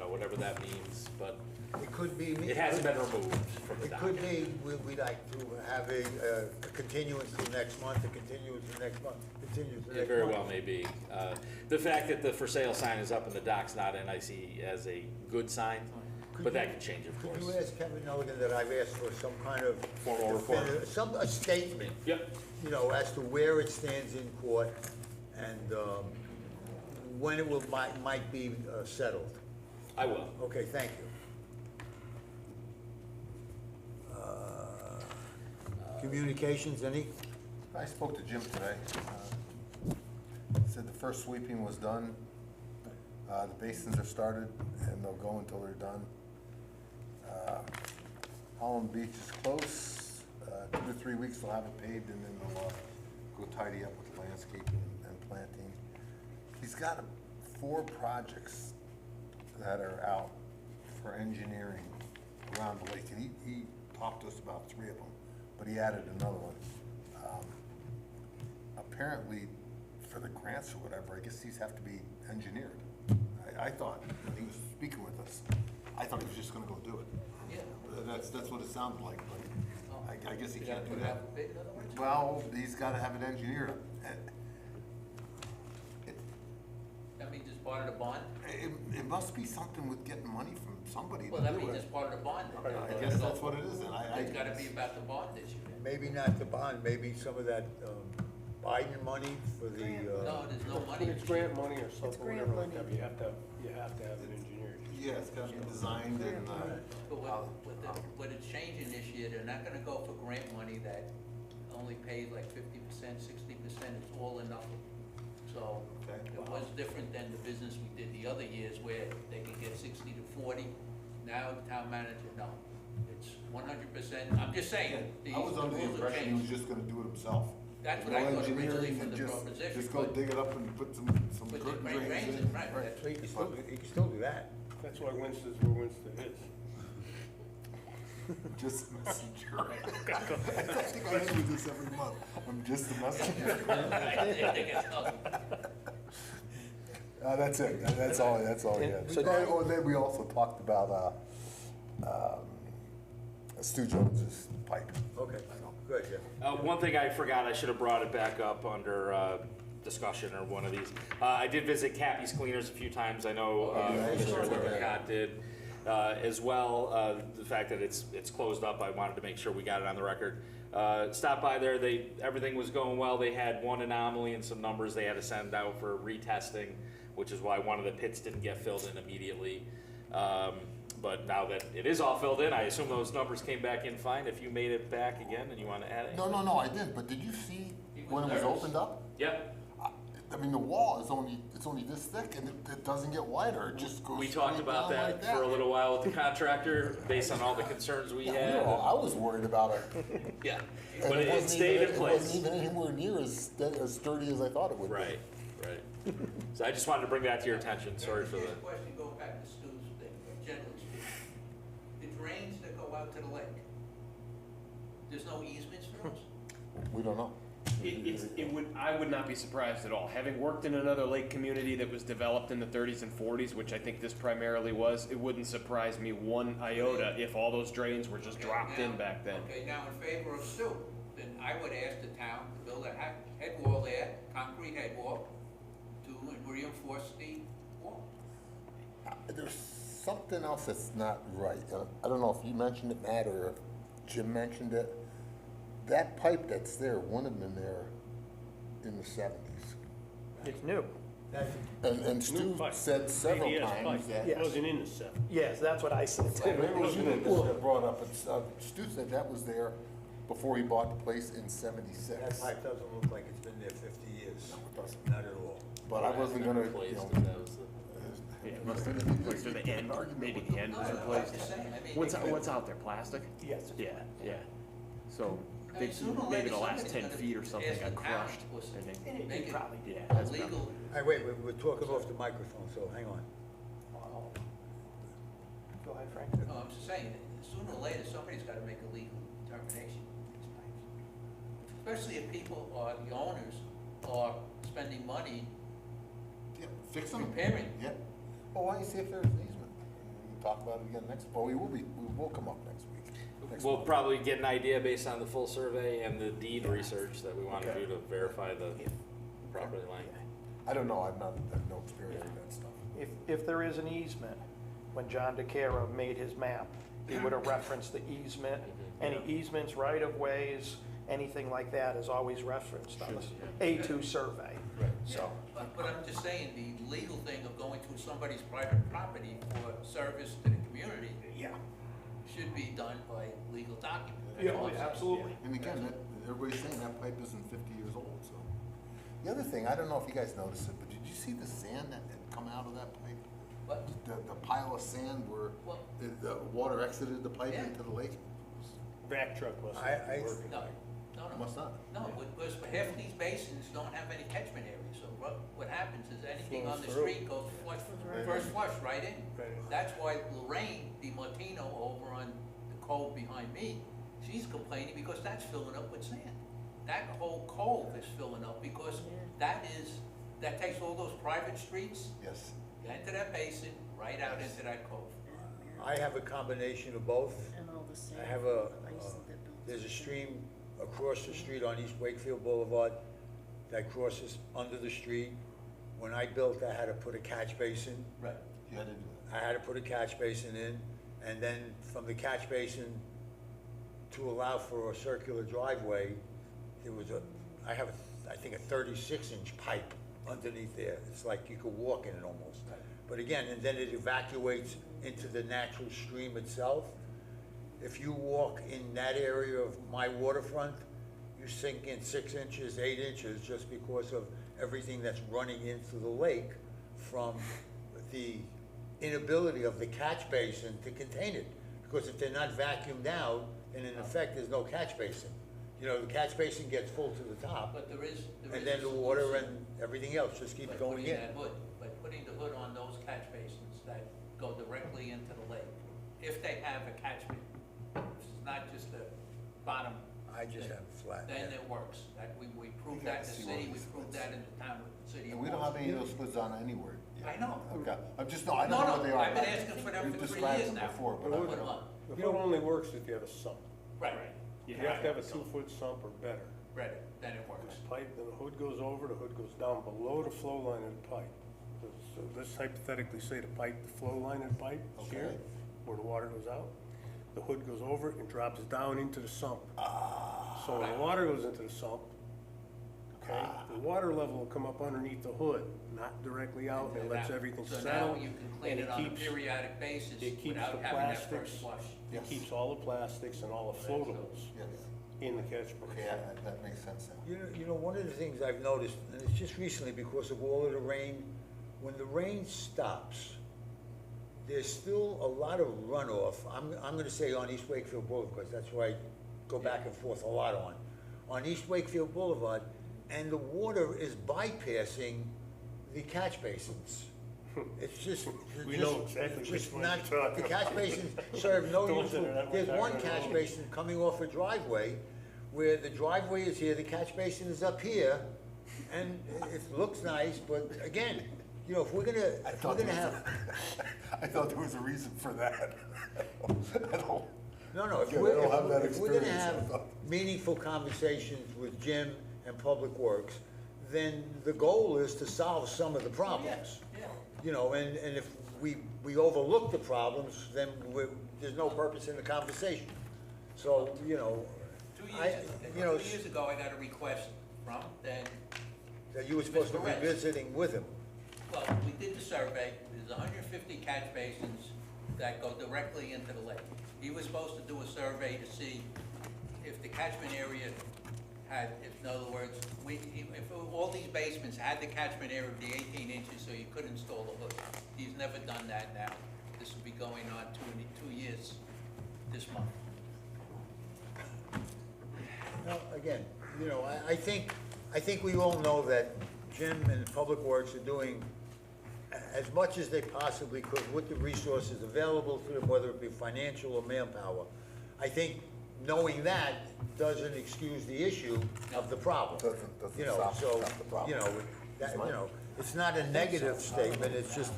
whatever that means, but It could be. it hasn't been removed from the It docket. could be, we'd like to have a continuance to next month, a continuance to next month, continuance to It next month. very well may be. The fact that the for sale sign is up and the dock's not in, I see as a good sign, but that could change, of Could course. you ask Kevin Nelligan that I've asked for some kind of. Formal report. A statement. Yep. As to where it stands in court and when it might be settled. I will. Okay, thank you. Communications, any? I spoke to Jim today. Said the first sweeping was done. The basins are started and they'll go until they're done. Holland Beach is close. 2 to 3 weeks they'll have it paved and then they'll go tidy up with landscaping and planting. He's got 4 projects that are out for engineering around the lake, and he talked to us about 3 of them, but he added another one. Apparently, for the grants or whatever, I guess these have to be engineered. I thought, when he was speaking with us, I thought he was just gonna go do it. Yeah. That's what it sounded like, but I guess he can't do Put it that. out for bid, in other words? Well, he's gotta have it engineered. That means it's part of the bond? It must be something with getting money from somebody to Well, that do means it. it's part of the bond. then. I guess that's what it is, and It's gotta be about the bond issue. Maybe not the bond, maybe some of that Biden money for the, No, there's no money. It's grant money or something, grant whatever like money. that, but you have to have it engineered. Yeah, it's gotta be designed and, But what it's changing this year, they're not gonna go for grant money that only pays like 50%, 60%, it's all or nothing. So Okay. it was different than the business we did the other years where they could get 60 to 40. Now the town manager, no, it's 100%, I'm just saying. I was under the rules have impression he was changed. just gonna do it himself. That's what No I thought originally engineering from and the just- proposition. Just go but- dig it up and put some Put the curtain drains drains in, in. right, that's- he can still do that. That's why Winston's where Winston is. Just a messenger. I think I do this every month. I'm just a messenger. That's it. That's all, yeah. So- Oh, then we also talked about, Stu Jones's pipe. Okay, good, yeah. One thing I forgot, I should have brought it back up under discussion or one of these. I did visit Cappy's Cleaners a few times. I know Mr. Lippincott did as well. The fact that it's closed up, I wanted to make sure we got it on the record. Stopped by there, everything was going well. They had one anomaly and some numbers they had to send out for retesting, which is why one of the pits didn't get filled in immediately. But now that it is all filled in, I assume those numbers came back in fine. If you made it back again and you want to add it? No, I didn't, but did you see He was when it was nervous. opened up? Yep. I mean, the wall is only this thick and it doesn't get wider, it just goes We talked straight about down like that for a little while with the contractor, based on all the concerns we had. I was worried about it. Yeah, And but it wasn't stayed even- in It place. wasn't even anywhere near as sturdy as I thought it would be. Right. So I just wanted to bring that to your attention, sorry for Here's that. a question, going back to Stu's thing, generally speaking. The drains that go out to the lake, there's no easements for those? We don't know. I would not be surprised at all. Having worked in another lake community that was developed in the 30s and 40s, which I think this primarily was, it wouldn't surprise me one iota if all those drains were just Okay, dropped in now- back then. Okay, now in favor of Stu, then I would ask the town to build a head wall there, concrete head wall, to reinforce the wall. There's something else that's not right. I don't know if you mentioned it, Matt, or if Jim mentioned it. That pipe that's there wouldn't have been there in the 70s. It's new. And Stu pipe. said several ABS times pipe. that. It wasn't in the set. Yes, that's what I said too. Maybe it was you that brought up, Stu said that was there before he bought the place in 76. That pipe doesn't look like it's been there 50 years. No, it doesn't. Not at all. But I wasn't gonna, you Replaced know. it, that was the- Yeah, it must have been like to the end, maybe the end was No, replaced. I'm just saying, I mean, What's out there, plastic? Yes. Yeah. So I mean, sooner or maybe later, the last somebody's 10 gonna feet or something ask got the town crushed. was- And then- Make it Probably. Yeah, that's illegal. probably- Hey, wait, we're talking off the microphone, so hang on. Go ahead, Frank. No, I'm just saying, sooner or later, somebody's gotta make a legal determination of these pipes. Especially if people or the owners are spending money Yeah, fix them. repairing. Yeah. Well, why don't you see if there's an easement? We can talk about it again well, we will come up next week. Next We'll month. probably get an idea based on the full survey and the deed research that we want to do to verify the property line. I don't know, I have no experience in that stuff. If there is an easement, when John DeCara made his map, he would have referenced the easement. Any easements, right-of-ways, anything like that is always referenced on the A2 survey. So, But I'm just saying, the legal thing of going through somebody's private property for service to the community yeah. should be done by legal document. Yeah, absolutely. And again, everybody's saying that pipe isn't 50 years old, so. The other thing, I don't know if you guys noticed it, but did you see the sand that had come out of that pipe? But, The pile of sand where Well- the water exited the pipe Yeah. into the lake? Vac truck must I- have been I- working. no, no, Must not. no, because half of these basins don't have any catchment area, so what happens happens is anything on the Flows through. street goes flush, first flush right in. Right. That's why Lorraine DiMartino over on the cove behind me, she's complaining because that's filling up with sand. That whole cove is filling up because that takes all those private streets, Yes. into that basin, right out into that cove. I have a combination of both. And all the sand. I have there's a stream across the street on East Wakefield Boulevard that crosses under the street. When I built, I had to put a catch basin. Right. You had to do I had to put a catch basin in, and then from the catch basin to allow for a circular driveway, I have, I think, a 36-inch pipe underneath there. It's like you could walk in it almost. But again, and then it evacuates into the natural stream itself. If you walk in that area of my waterfront, you sink in 6 inches, 8 inches, just because of everything that's running into the lake from the inability of the catch basin to contain it. Because if they're not vacuumed out, then in effect, there's no catch basin. You know, the catch basin gets full to the top, But there is and a then the water solution and everything else just keeps by going putting in. that hood, by putting the hood on those catch basins that go directly into the lake. If they have a catchment, it's not just the bottom. I just have it flat. Then yeah. it works. That, we proved You that in gotta the see city, one we of these proved hoods. that in the town, city. And of we don't have Boston. any of those hoods on anywhere. yet. I know. Okay, I'm just, no, I No, don't know no, what they are. I've been asking for them You've for 3 described years them now. before, but The I Put hood- them on. The hood only works if you have a sump. Right, You have to have a 2-foot sump or better. ready, then it works. The pipe, then the hood goes over, the hood goes down below the flow line of the pipe. So let's hypothetically say the pipe, the flow line of the pipe is here, Okay. where the water goes out. The hood goes over and drops down into the sump. So when the water goes into the sump, okay, the water level will come up underneath the hood, not directly out, and it lets everything So settle. now you can clean and it on a keeps- periodic basis It keeps without the having that first plastics, flush. it Yes. keeps all the plastics and all the floatables Yes, in the catch okay, basin. that makes sense now. You know, one of the things I've noticed, and it's just recently because of all of the rain, when the rain stops, there's still a lot of runoff. I'm gonna say on East Wakefield Boulevard, because that's where I go back and forth a lot on. On East Wakefield Boulevard, and the water is bypassing the catch basins. It's just, We know exactly it's which just ones not, you're talking the catch about. basins serve no Those useful, that are that there's much one higher catch than basin coming off a driveway, where the driveway is here, the catch basin is up here, and it looks nice, but again, you know, if we're gonna have, I thought there was a reason for that. I don't- no, if Again, I we're, don't have that if we're gonna experience, I have thought. meaningful conversations with Jim and Public Works, then the goal is to solve some of the problems. Yeah. You know, and if we overlook the problems, then there's no purpose in the conversation. So, you know, 2 I, you know, 2 years ago, I got a request from, then, that you were supposed to be Mr. Reds. visiting with him. well, we did the survey, there's 150 catch basins that go directly into the lake. He was supposed to do a survey to see if the catchment area had, if, in other words, if all these basements had the catchment area of the 18 inches, so you could install the hood. He's never done that now. This will be going on 2 years this month. Now, again, you know, I think we all know that Jim and Public Works are doing as much as they possibly could with the resources available to them, whether it be financial or manpower. I think knowing that doesn't excuse the issue of the problem. Doesn't You know, stop so, the problem. you know, that, you know, it's not a negative statement, it's just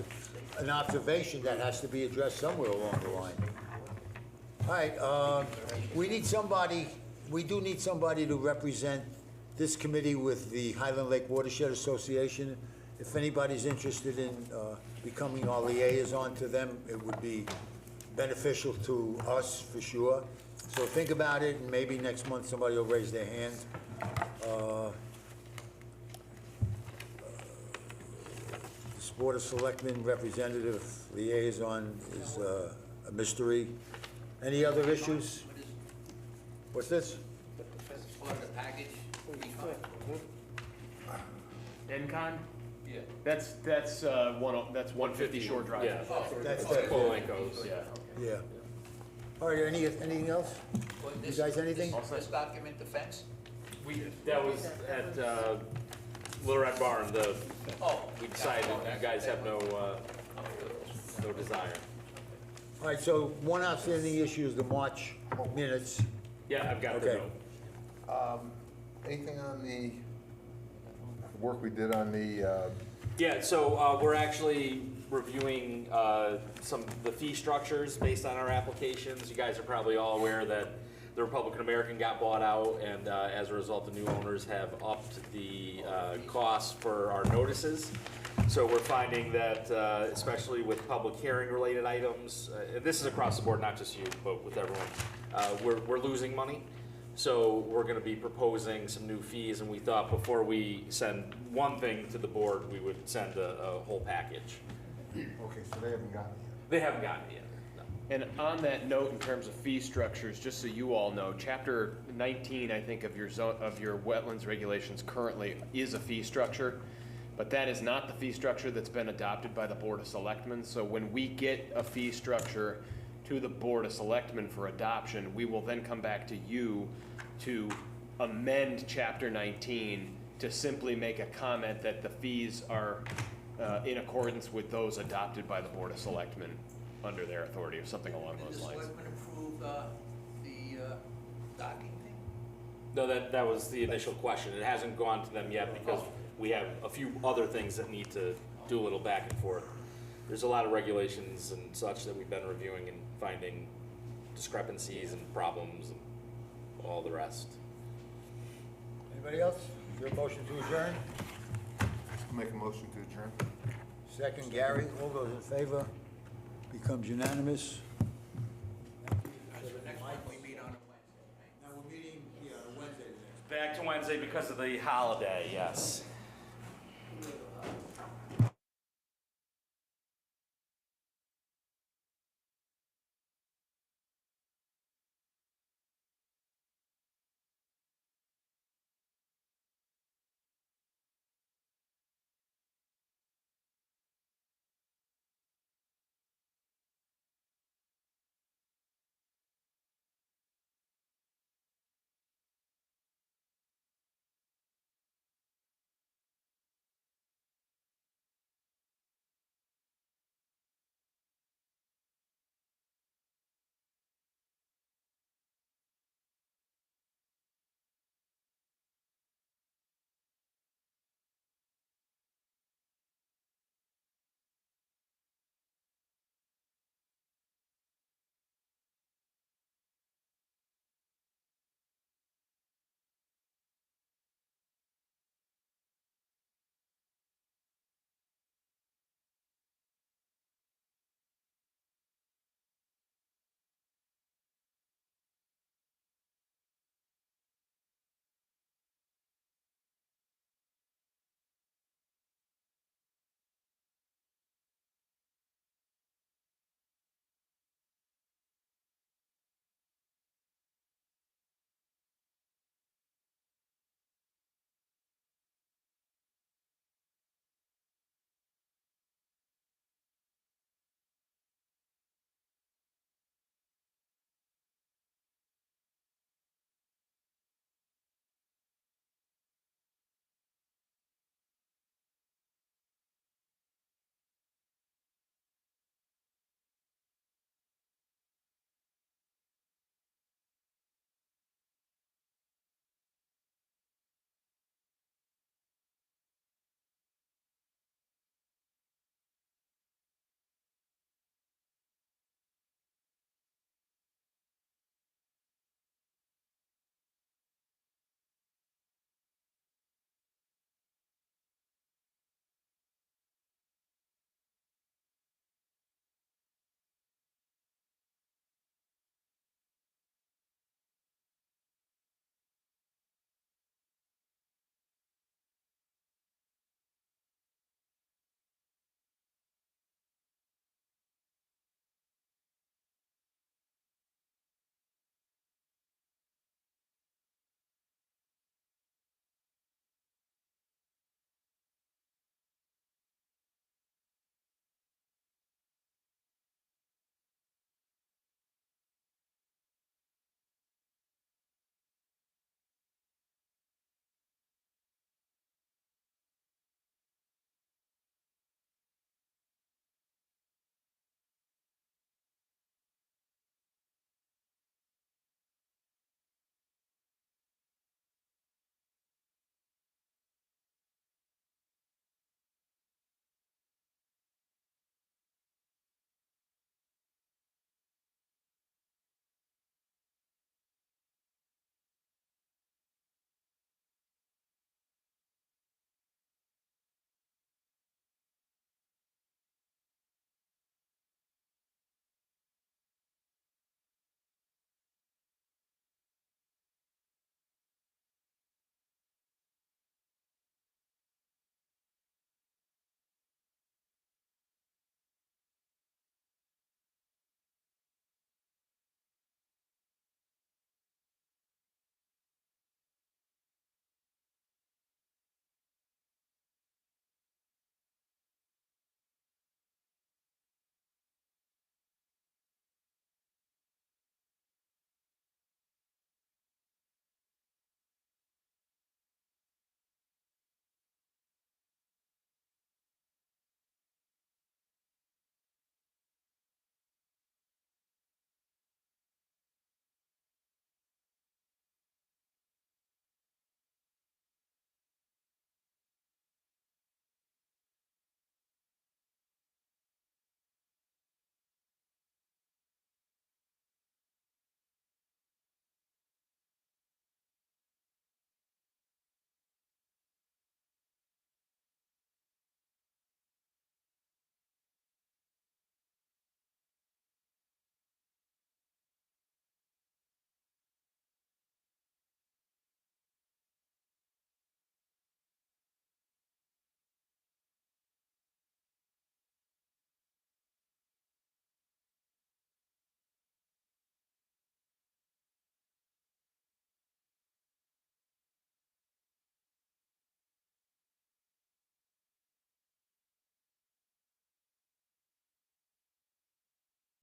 an observation that has to be addressed somewhere along the line. All right, we do need somebody to represent this committee with the Highland Lake Watershed Association. If anybody's interested in becoming our liaison to them, it would be beneficial to us for sure. So think about it, and maybe next month somebody will raise their hand. This Board of Selectmen representative liaison is a mystery. Any other issues? What is, What's this? that's part of the package? NCON? Yeah. That's 150 Shore Drive. Yeah. That's Full that, length goes, yeah. yeah. All right, anything else? Well, You guys, anything? This document, the fence? That was at, Little Red Barn, Oh. we decided you guys have no desire. All right, so one outstanding issue is the March minutes. Yeah, I've got the Okay. note. Anything on the work we did on the, Yeah, so we're actually reviewing the fee structures based on our applications. You guys are probably all aware that the Republican American got bought out, and as a result, the new owners have upped the costs for our notices. So we're finding that, especially with public hearing related items, and this is across the board, not just you, but with everyone, we're losing money. So we're gonna be proposing some new fees, and we thought before we send one thing to the board, we would send a whole package. okay, so they haven't gotten it They haven't gotten it yet, no. And on that note, in terms of fee structures, just so you all know, chapter 19, I think, of your wetlands regulations currently is a fee structure, but that is not the fee structure that's been adopted by the Board of Selectmen. So when we get a fee structure to the Board of Selectmen for adoption, we will then come back to you to amend chapter 19 to simply make a comment that the fees are in accordance with those adopted by the Board of Selectmen under their authority, or something along Did those the lines. selectmen approve, the, docking thing? No, that was the initial question. It hasn't gone to them yet because we have a few other things that need to do a little back and forth. There's a lot of regulations and such that we've been reviewing and finding discrepancies and problems and all the rest. Anybody else? Is there a motion to adjourn? I'll make a motion to adjourn. Second, Gary, all those in favor? Becomes unanimous. So the next one we meet on a Wednesday, right? Now, we're meeting, Wednesday. Back to Wednesday because of the holiday, yes.